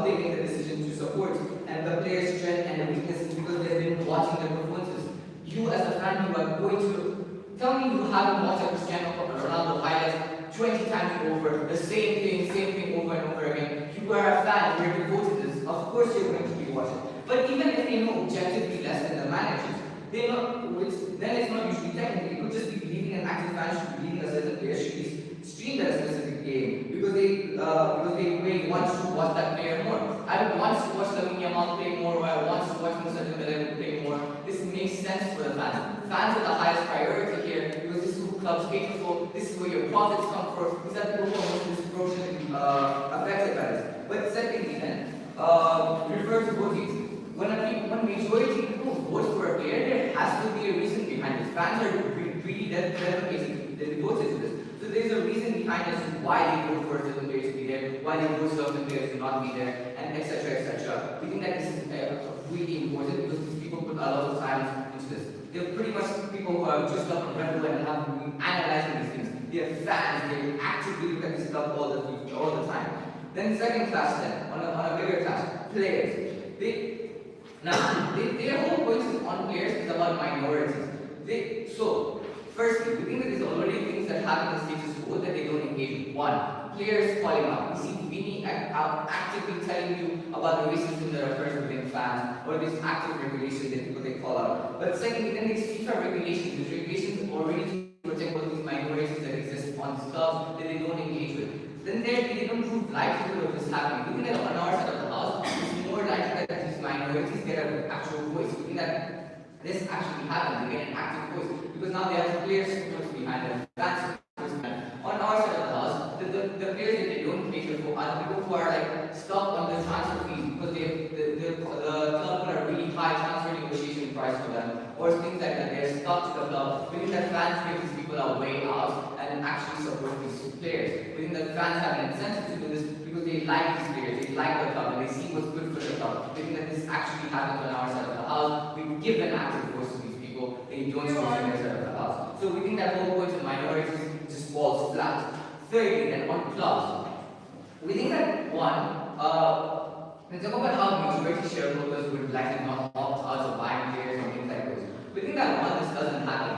they make the decision to support, and the player's strength and the weaknesses because they've been watching their performances. You as a fan, you are going to tell me you haven't watched a Cristiano Ronaldo highlights 20 times over, the same thing over and over again. You are a fan, you're devoted to this. Of course you're going to be watching. But even if they know objectively less than the managers, they know, then it's not usually technical. It could just be believing an active fan should be believing a certain player should be streamed at a specific game because they want to watch that player more. I would want to watch Lamine Yamal play more, or I want to watch Musa Dembele play more. This makes sense for the fans. Fans are the highest priority here because this is who clubs cater for. This is where your profits come from. These are people who are most disproportionately affected by this. But secondly, then refer to voting. When majority of people vote for a player, there has to be a reason behind it. Fans are really dedicated, they're devoted to this. So there's a reason behind this why they vote for certain players to be there, why they vote for certain players to not be there, and etc. etc. We think that this is really important because these people put a lot of time into this. They're pretty much people who are just up on Red Bull and have been analyzing these things. They're fans, they actively look at this stuff all the time. Then second class then, on a bigger class, players. Their whole point on players is about minorities. So, firstly, we think that there's already things that happen in status quo that they don't engage with. One, players calling out. We see Vinny out actively telling you about the racism that occurs within fans, or this active regulation that people they call out. But secondly, then there's FIFA regulations. These regulations already to protect all these minorities that exist on these clubs that they don't engage with. Then they don't prove likelihood of this happening. We think that on our side of the house, it's more likely that these minorities get an actual voice. We think that this actually happens, they get an active voice, because now they have players supposed behind them, fans supposed behind them. On our side of the house, the players that they don't cater for are people who are like stuck on the transfer fees because the club put a really high transfer negotiation price for them, or things like that. They're stuck to the club. We think that fans give these people a way out and actually support these players. We think that fans have an incentive to do this because they like these players, they like the club, and they see what's good for the club. We think that this actually happens on our side of the house. We give an active voice to these people, they don't speak on their side of the house. So we think that whole point of minorities just falls flat. Thirdly, then on clubs, we think that we talk about how majority shareholders would likely not opt out of buying players and things like those. We think that this doesn't happen.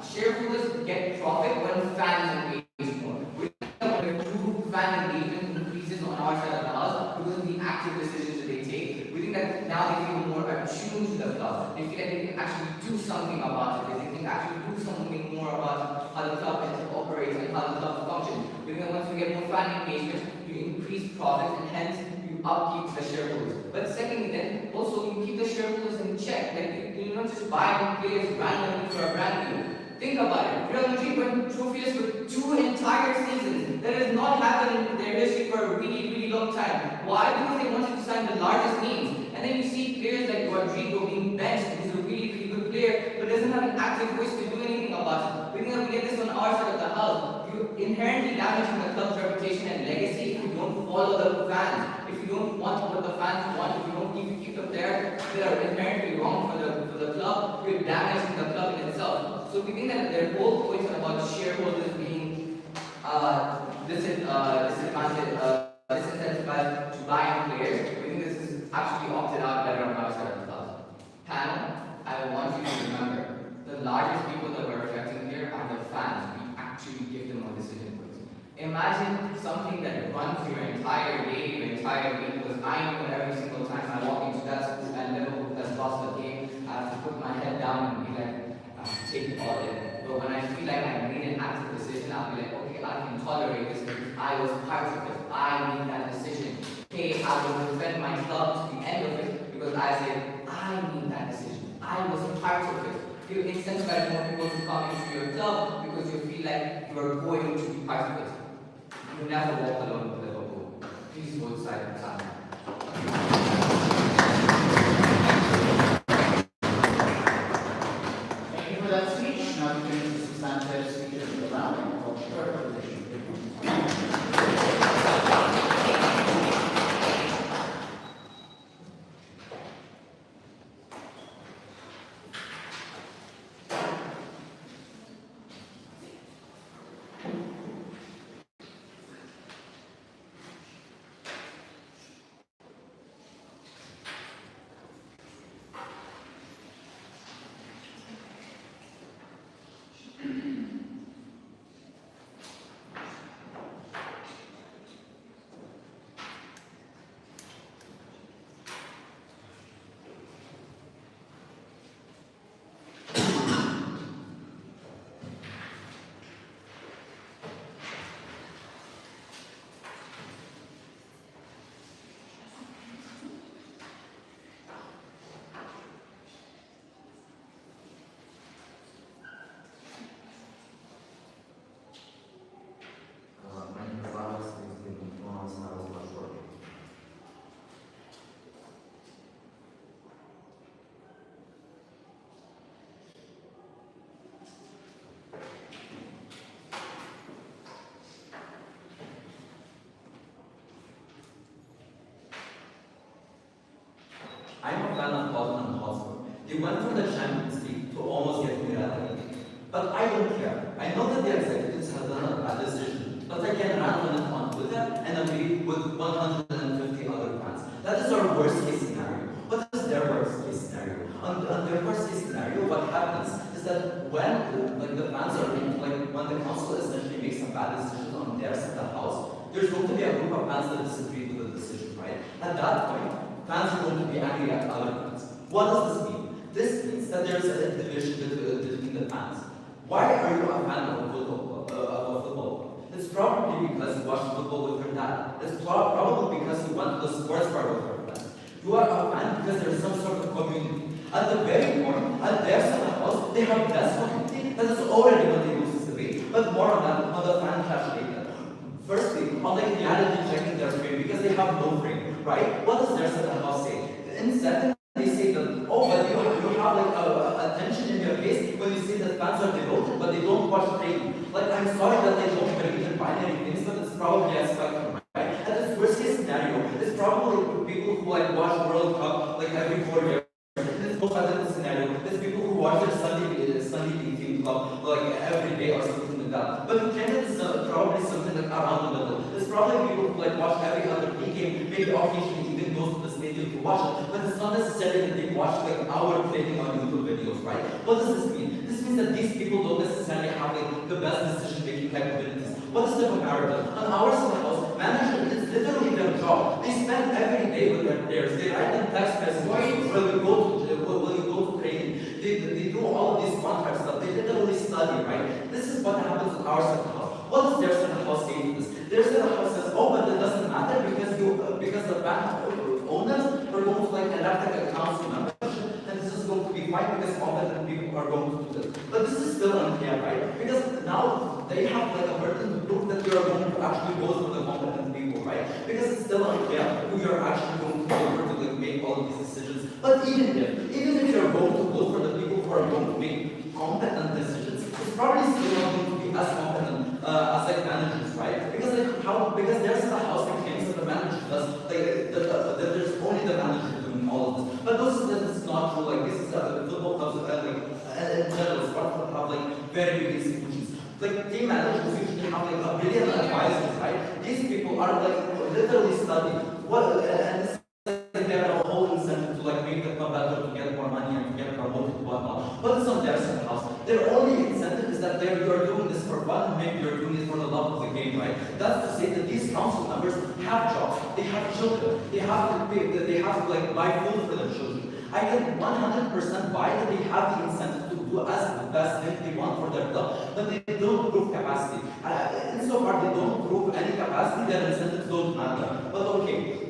Shareholders get profit when fans engage more. We think that when true fan engagement increases on our side of the house because of the active decisions that they take, we think that now they feel more attuned to the club. They feel that they can actually do something about it. They can actually do something more about how the club operates and how the club functions. We think that once you get more fan engagement, you increase profits and hence you upkeep the shareholders. But secondly, then also you keep the shareholders in check. Like you're not just buying players randomly for a brand deal. Think about it. Real Madrid won trophyless for 2 entire seasons. That has not happened in their history for a really, really long time. Why? Because they wanted to sign the largest names. And then you see players like Rodrigo being benched, who's a really, really good player, but doesn't have an active voice to do anything about it. We think that we get this on our side of the house. You're inherently damaging the club's reputation and legacy if you don't follow the fans. If you don't want what the fans want, if you don't keep the players that are inherently wrong for the club, you're damaging the club in itself. So we think that their whole point about shareholders being disincentivized to buy players, we think this is actually opted out better on our side of the house. Panel, I want you to remember, the largest people that we're affecting here are the fans. We actually give them a decision voice. Imagine something that runs your entire day, your entire week, because I know that every single time I walk into that school and Liverpool has lost the game, I have to put my head down and be like, take it all in. But when I feel like I made an active decision, I'll be like, okay, I can tolerate this because I was part of it. I made that decision. Okay, I will defend my club to the end of it because I said, I made that decision. I was part of it. You incentivize more people to come into your club because you feel like you are going to be part of it. You never walk alone with Liverpool. Please vote side by side. Thank you for that speech. Now we can the substantive speeches of the round and call for a position. I'm a fan of Tottenham Hotspur. They went from the Champions League to almost get relegated. But I don't care. I know that the executives have done a bad decision, but I can rant on it on Twitter and agree with 150 other fans. That is our worst case scenario. What is their worst case scenario? On their worst case scenario, what happens is that when the fans are when the council essentially makes some bad decisions on their side of the house, there's going to be a group of fans that disagree with the decision, right? At that point, fans are going to be angry at other fans. What does this mean? This means that there's a division between the fans. Why are you a fan of a football club? It's probably because you watch football with your dad. It's probably because you went to the sports bar with your friends. You are a fan because there's some sort of community. At the very point, at their house, they have less community. That is already what they used to be. But more on that, on the fan clash later. Firstly, on the reality checking their frame because they have no frame, right? What does their center house say? Instead, they say that, oh, but you have like a tension in your face when you see that fans are devoted, but they don't watch training. Like, I'm sorry that they don't believe in binary things, but it's probably a spectrum, right? And this worst case scenario is probably people who like watch World Cup like every 4 years. It's no other scenario. It's people who watch their Sunday team club like every day or something like that. But in Kenya, it's probably something like around the middle. It's probably people who like watch every other game, maybe occasionally even goes to the stadium to watch it. But it's not necessarily that they watch like our training on YouTube videos, right? What does this mean? This means that these people don't necessarily have like the best decision-making capabilities. What is the comparative? On our house, management is literally their job. They spend every day with their players. They write them text messages. Will you go to training? They do all of these contract stuff. They literally study, right? This is what happens at our house. What does their house say to this? Their house says, oh, but it doesn't matter because the bank owners are going to like elect like a council membership, and this is going to be fine because competent people are going to do this. But this is still unclear, right? Because now they have like a burden to prove that you are going to actually vote for the competent people, right? Because it's still unclear who you're actually going to vote for to like make all of these decisions. But even if you're going to vote for the people who are going to make competent decisions, it's probably still not going to be as competent as like managers, right? Because there's a house that claims that the manager does like that there's only the manager doing all of this. But this is not true. Like this is football clubs in general have like very big institutions. Like team managers usually have like a billion advisors, right? These people are like literally studying and it's like they have a whole incentive to like make the club better, to get more money and to get promoted and whatnot. But it's on their house. Their only incentive is that you're doing this for fun, maybe you're doing it for the love of the game, right? That's to say that these council members have jobs, they have children, they have to pay, they have to like buy food for their children. I can 100% buy that they have the incentive to do as the best thing they want for their club, but they don't prove capacity. Insofar they don't prove any capacity, their incentives don't matter. But okay.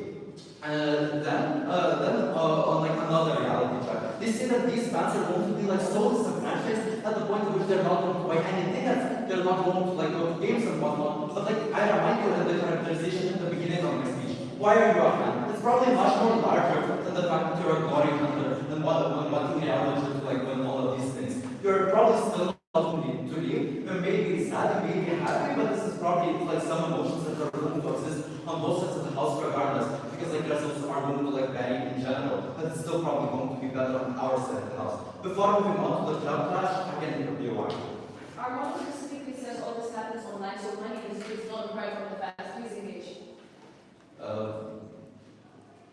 Then on like another reality check, they say that these fans are going to be like so disadvantaged at the point at which they're not going to buy any tickets, they're not going to like go to games and whatnot. But like I remind you of the characterization at the beginning of my speech. Why are you a fan? It's probably much more larger than the fact that you're a glory hunter than wanting reality to like win all of these things. You're probably still not to leave. You may be sad, you may be happy, but this is probably like some emotions that are going to exist on both sides of the house regardless. Because like results are going to like vary in general, but it's still probably going to be better on our side of the house. Before moving on to the club clash, I can interview one. Our model specifically says all this happens online, so money is not required from the fans. Please engage.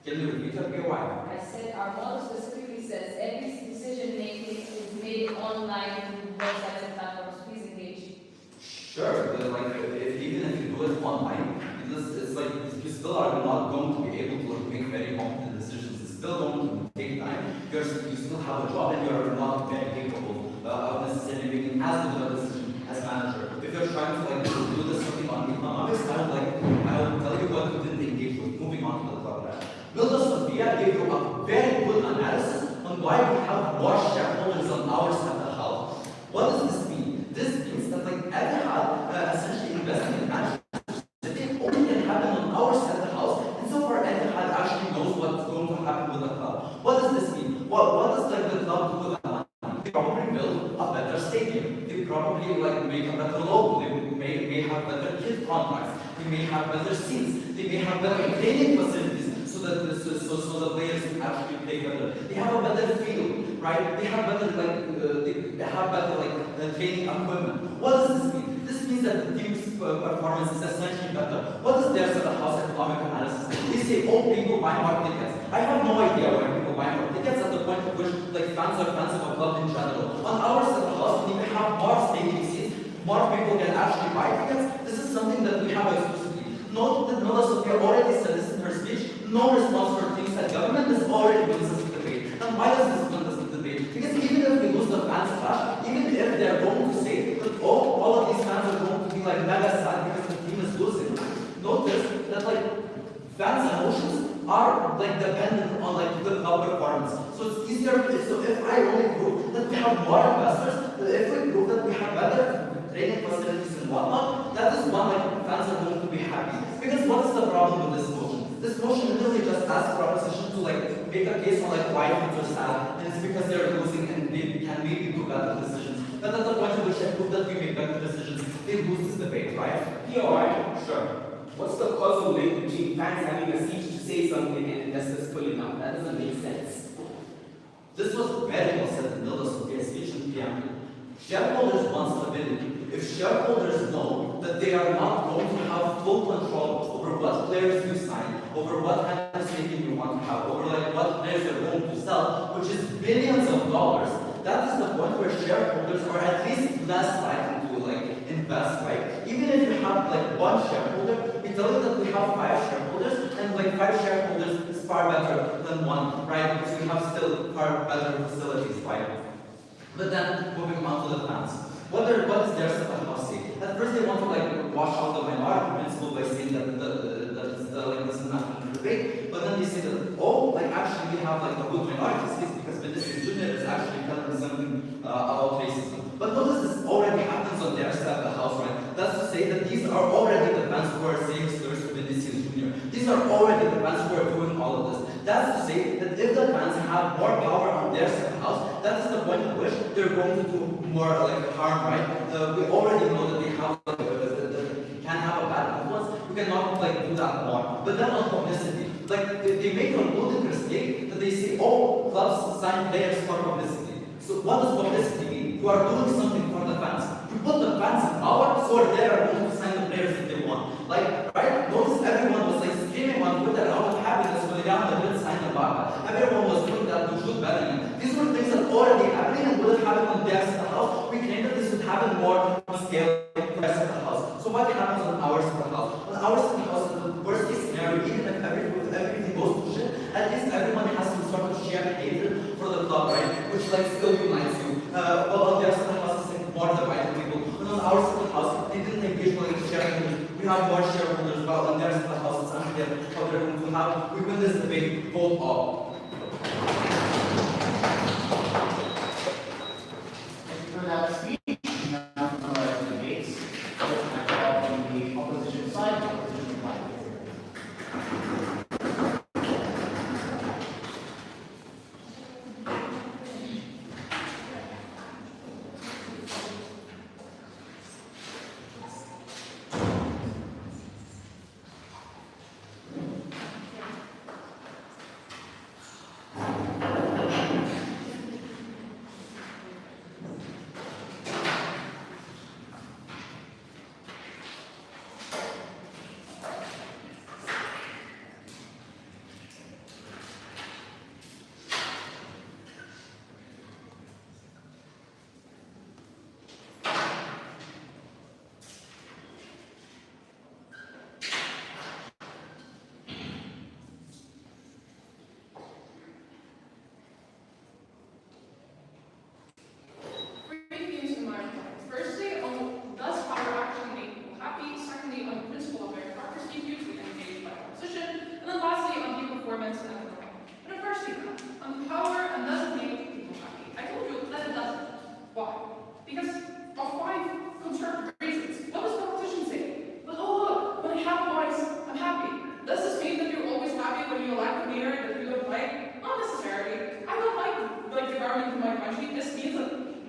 Can you repeat that again? Why? I said our model specifically says every decision making is made online through websites and platforms. Please engage. Sure, but like even if you do it online, it's like you still are not going to be able to like, make very competent decisions. It's still going to take time. You still have a job and you're not very capable of necessarily making as good of a decision as manager. If you're trying to like do this something on economics, I will tell you what you didn't engage with. Moving on to the club clash. Milda Sofia gave you a very good analysis on why we have more shareholders on our side of the house. What does this mean? This means that like Etihad essentially investing in Manchester City only can happen on our side of the house, and so far Etihad actually knows what's going to happen with the club. What does this mean? What does like the club do with the money? They probably build a better stadium. They probably like make a better logo. They may have better kid contracts. They may have better seats. They may have better training facilities. So the players can actually play better. They have a better field, right? They have better training equipment. What does this mean? This means that the team's performance is essentially better. What is their sort of house economic analysis? They say, oh, people buy more tickets. I have no idea why people buy more tickets at the point at which like fans are fans of a club in general. On our side of the house, we have more stadium seats. More people can actually buy tickets. This is something that we have exclusively. Notice Sophia already said this in her speech, no response for things that government is already wins this debate. And why does this win this debate? Because even if we lose the fans clash, even if they're going to say that all of these fans are going to be like mega sad because the team is losing, notice that like fans' emotions are like dependent on like the club performance. So it's easier. So if I only prove that we have more investors, if we prove that we have better training facilities and whatnot, that is one like fans are going to be happy. Because what is the problem with this motion? This motion literally just asks for opposition to like make a case on like why fans are sad, and it's because they're losing and they can maybe do better decisions. But at the point at which I prove that we make better decisions, they lose this debate, right? Yeah, alright, sure. What's the causal link between fans having a seat to say something and investors pulling out? That doesn't make sense. This was very well said in Milda's speech in PM. Shareholders want stability. If shareholders know that they are not going to have full control over what players you sign, over what kind of staking you want to have, over like what players you're going to sell, which is billions of dollars, that is the point where shareholders are at least less likely to like invest, right? Even if you have like one shareholder, we tell you that we have 5 shareholders, and like 5 shareholders is far better than 1, right? Because we have still far better facilities, right? But then moving on to the fans. What is their second policy? At first they want to like wash out the minority principle by saying that this is not a debate, but then they say that like actually we have like a good minority space because Vinicius Jr. is actually telling something about racism. But notice this already happens on their side of the house, right? That's to say that these are already the fans who are saying slurs to Vinicius Jr. These are already the fans who are doing all of this. That's to say that if the fans have more power on their side of the house, that is the point at which they're going to do more like harm, right? We already know that they have can have a bad influence. You cannot like do that more. But then on publicity, like they make a ludicrous mistake that they say, oh, clubs sign players for publicity. So what does publicity mean? You are doing something for the fans. You put the fans in power, so they are going to sign the players if they want. Like, right? Notice everyone was like screaming on Twitter out of happiness when Real Madrid signed Mbappe. Everyone was doing that to Jude Bellingham. These were things that already happening and would have happened on their side of the house. We claim that this would happen more on scale for the rest of the house. So what happens on our side of the house? On our side of the house, in the worst case scenario, even if everything goes to shit, at least everyone has some sort of shared hatred for the club, right? Which like still unites you. Well, on their side of the house, it's like more divided people. And on our side of the house, they didn't engage with like sharing. We have more shareholders, while on their side of the house, it's unclear how they're going to have. We win this debate, vote all. Thank you for that speech. Now to summarize the debates. I call from the opposition side, the opposition side. Three views in my mind. Firstly, on does power actually make people happy? Secondly, on the principle of meritocracy views we engage by opposition. And then lastly, on the performance and economic. And firstly, on power and does it make people happy? I told you that it doesn't. Why? Because of 5 constructive reasons. What does competition say? But oh look, when I have points, I'm happy. Does this mean that you're always happy when you elect a mayor that you don't like? Not necessarily. I don't like the government in my country. This means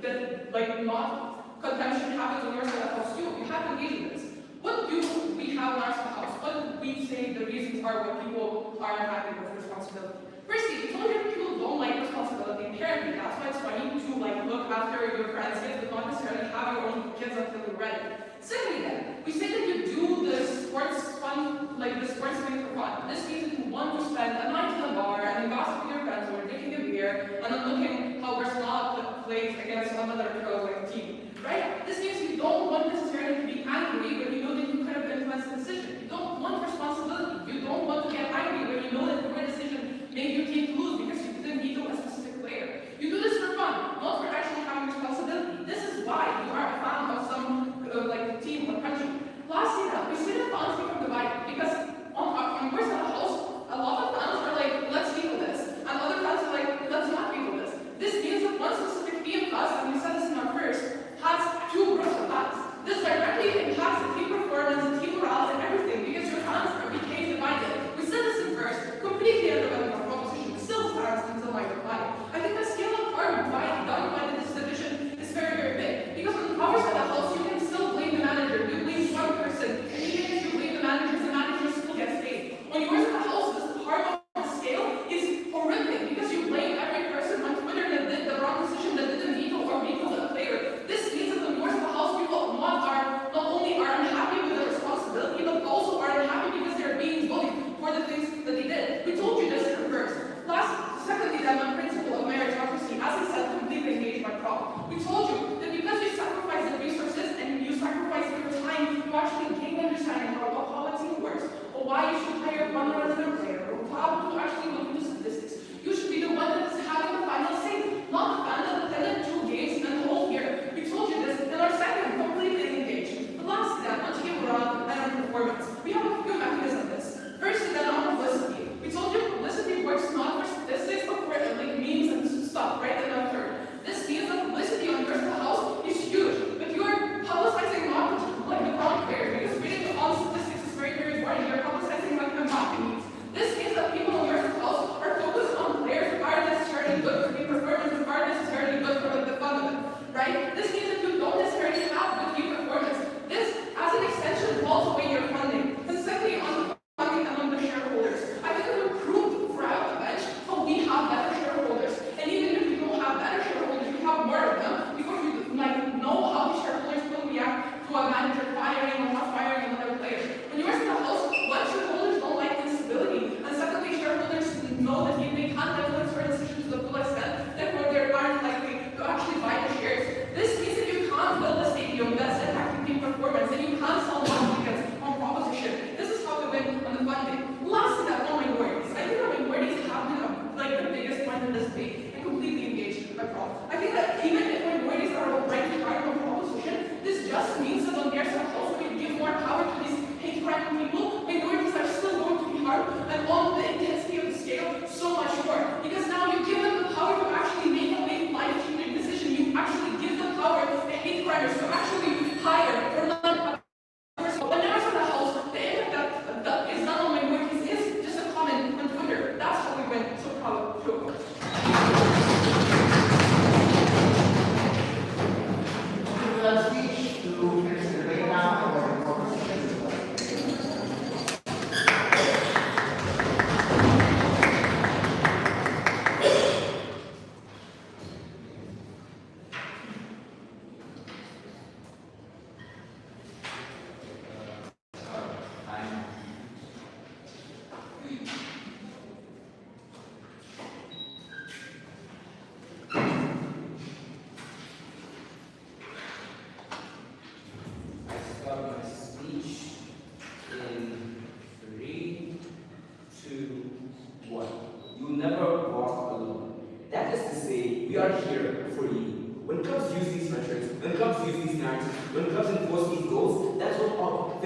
that like not contention happens on your side of the house too. You have to engage in this. What do we have on our side of the house? What do we say the reasons are when people are unhappy with responsibility? Firstly, we told you that people don't like responsibility inherently. That's why it's funny to like look after your friends' kids, but not necessarily have your own kids until you're ready. Secondly, then, we say that you do the sports fun, like the sports thing for fun. This means that you want to spend a night in the bar and then gossip with your friends or drinking a beer and then looking how Barcelona plays against another pro team. Right? This means you don't want necessarily to be angry, but you know that you could have influenced the decision. You don't don't want responsibility. You don't want to get angry when you know that your decision made your team lose because you didn't veto a specific player. You do this for fun, not for actually having responsibility. This is why you are a fan of some like team or country. Lastly, now we see the fans become divided because on yours at the house, a lot of fans are like, let's veto this, and other fans are like, let's not veto this. This means that one specific team class, and we said this in our first, has two groups of fans. This directly impacts the team performance, the team morale, and everything because your fans became divided. We said this in first, completely irrelevant of proposition, still stands until my reply. I think the scale of harm done by this division is very, very big because on the other side of the house, you can still blame the manager. You blame one person, and even if you blame the manager still gets paid. On yours at the house, the harm on the scale is horrific because you blame every person on Twitter that did the wrong decision, that didn't veto or veto the player. This means that on yours at the house, people not only are unhappy with the responsibility, but also are unhappy because they're being bullied for the things that they did. We told you this in first. Secondly, then, on principle of meritocracy, as I said, completely engaged my problem. We told you that because you sacrifice the resources and you sacrifice your time to actually gain understanding about how a team works, or why you should hire one resident player, or how to actually look into statistics. You should be the one that is having the final say, not the fan that attended 2 games in the whole year. We told you this in our second, completely engaged. But lastly, then, on team morale and on performance, we have a few mechanisms of this. First, then, on publicity. We told you publicity works not for statistics, but for like memes and stuff, right? And then third, this means that publicity on your house is huge, but you are publicizing not like the wrong player, because reading all statistics is very, very boring. You're publicizing like Mbappe means. This means that people on your house are focused on players who aren't necessarily good for team performance, who aren't necessarily good for like the fun of it, right? This means that you don't necessarily have good team performance. This, as an extension, falls away your funding. And secondly, on the funding among the shareholders, I think that we proved throughout the bench how we have better shareholders. And even if we don't have better shareholders, we have more of them because we like know how the shareholders will react to a manager firing or not firing another player. When you're in the house, one, shareholders don't like instability, and secondly, shareholders know that if they can't influence their decisions to the full extent, therefore they aren't likely to actually buy the shares. This means that you can't build a stadium that's impacting team performance, and you can't sell more tickets on proposition. This is how we win on the funding. Lastly, that on minorities. I think that minorities have been like the biggest point in this debate and completely engaged in my problem. I think that even if minorities are already part of proposition, this just means that on their side also we give more power to these hate crime people. Minorities are still going to be hard, and on the intensity of the scale, so much more. Because now you give them the power to actually make a big life-changing decision. You actually give them power to hate crimes to actually hire or not. When I was in the house, the impact that is not on minorities is just a comment on Twitter. That's how we went so proud to. Speech to finish the debate now, or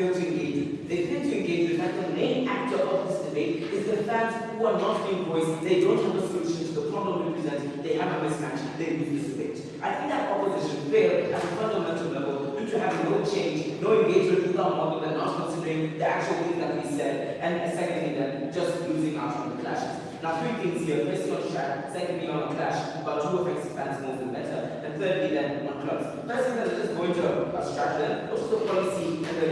fail to engage. They fail to engage the fact that the main actor of this debate is the fans who are not being voiced. They don't have a solution to the problem we present. They have a mismatch. They lose this debate. I think that opposition failed at a fundamental level due to having no change, no engagement with our model, and not considering the actual things that we said. And secondly, then just losing out on the clashes. Now, 3 things here. Firstly, on Shaq. Secondly, on a clash. About 2 affects fans more than better. And thirdly, then on clubs. Firstly, then let's go into a strategy. What's the policy and the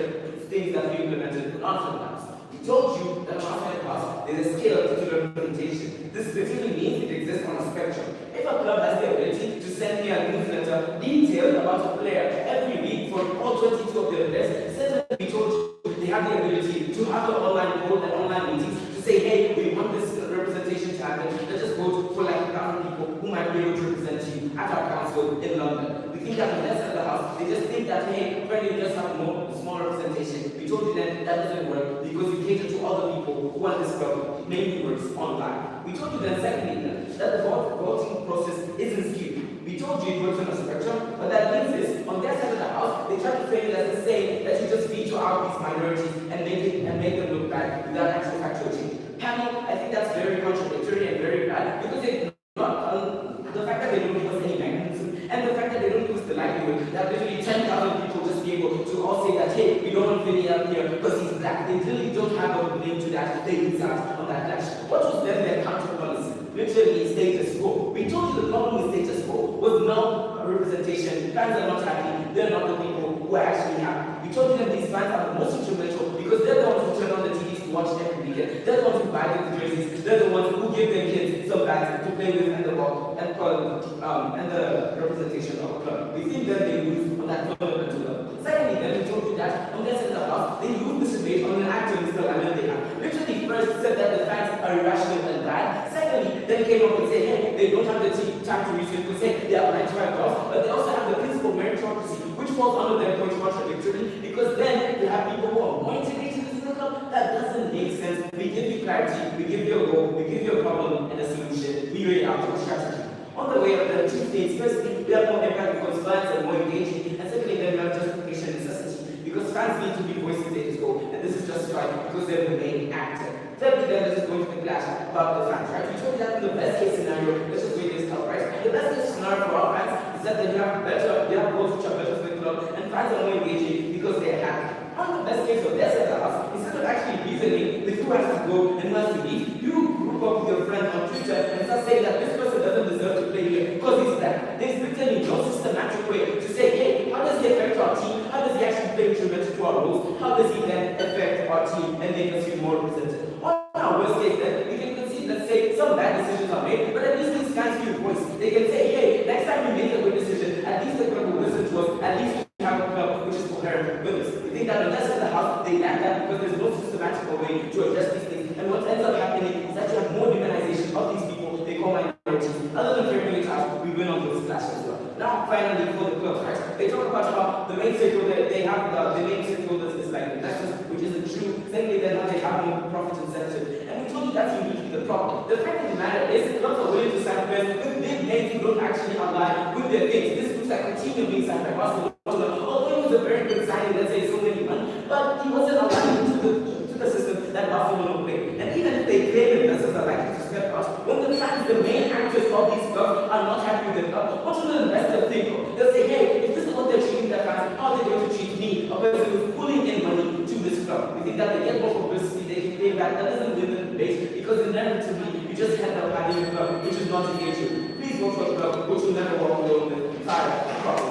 things that we implemented on clubs? We told you that on our pass, there's a scale to representation. This literally means it exists on a spectrum. If a club has the ability to send me a newsletter detailed about a player every week for all 22 of their players, since we told you they have the ability to have an online poll and online meetings to say, hey, we want this representation to happen. Let's just vote for like 1,000 people who might be able to represent you at our council in London. We think that on their side of the house, they just think that, hey, when you just have more small representation, we We told you then that doesn't work because you cater to other people who want this club mainly works online. We told you then secondly that the voting process isn't skewed. We told you it works on a spectrum, but that means is on their side of the house, they try to frame it as the same that you just veto out these minorities and make them look bad without actual factual change. Panel, I think that's very contradictory and very bad because they not the fact that they don't give us any mechanism and the fact that they don't give us the likelihood that literally 10,000 people just be able to all say that, hey, we don't want Vinny up here because he's black. They really don't have a name to that. They lose out on that clash. What was then their counter policy? Literally status quo. We told you the problem with status quo was no representation. Fans are not happy. They're not the people who are actually happy. We told you that these fans are the most influential because they're the ones who turn on the TVs to watch every weekend. They're the ones who buy the jerseys. They're the ones who give their kids some bags to play with and the ball and the representation of a club. We think that they lose on that fundamental level. Secondly, then we told you that on their side of the house, they use this debate on an actor Mr. Lemon they have. Literally first said that the fans are irrational and bad. Secondly, then came up and said, hey, they don't have the time to reach it because hey, they have 95 goals, but they also have the principle meritocracy, which falls under their point contradictory, because then you have people who are more integrated into the club. That doesn't make sense. We give you clarity, we give you a goal, we give you a problem and a solution. We lay out a strategy. On the way of the two things, firstly, we have more impact because fans are more engaging, and secondly, then we have justification and necessity, because fans need to be voicing status quo, and this is justified because they're the main actor. Thirdly, then this is going to be clash about the fans, right? We told you that in the best case scenario, let's just wait this out, right? The best case scenario for our fans is that they have goals which are better for the club, and fans are more engaging because they're happy. On the best case of their side of the house, instead of actually reasoning with who has to go and who has to leave, you group up with your friends on Twitter and start saying that this person doesn't deserve to play here because he's black. There's literally no systematic way to say, hey, how does he affect our team? How does he actually play instrumental to our roles? How does he then affect our team and make us feel more represented? On our worst case then, we can concede that say some bad decisions are made, but at least these fans feel voice. They can say, hey, next time we make a good decision, at least the club will listen to us, at least we have a club which is coherent with us. We think that unless in the house, they lack that because there's no systematic way to address these things. And what ends up happening is that you have more demonization of these people they call minorities. Other than framing it out, we win on those clashes as well. Now, finally, for the club, right? They talk about how the main stakeholder they have, the main stakeholders is like investors, which isn't true. Secondly, then they have no profit incentive. And we told you that's uniquely the problem. The fact of the matter is, clubs are willing to sign players with big names who don't actually align with their things. This looks like Coutinho being signed by Barcelona. Although he was a very good signing, let's say so many months, but he wasn't aligned to the system that Barcelona played. And even if they claim investors are likely to step out, when the fans, the main actors of these clubs, are not happy with the club, what will the investor think of? They'll say, hey, if this is what they're treating their fans, how are they going to treat me, a person who's pulling in money to this club? We think that they get more publicity, they can pay back. That doesn't win the debate because inevitably you just end up having a club which is not engaging. Please vote for a club which will never walk alone with 5 problems.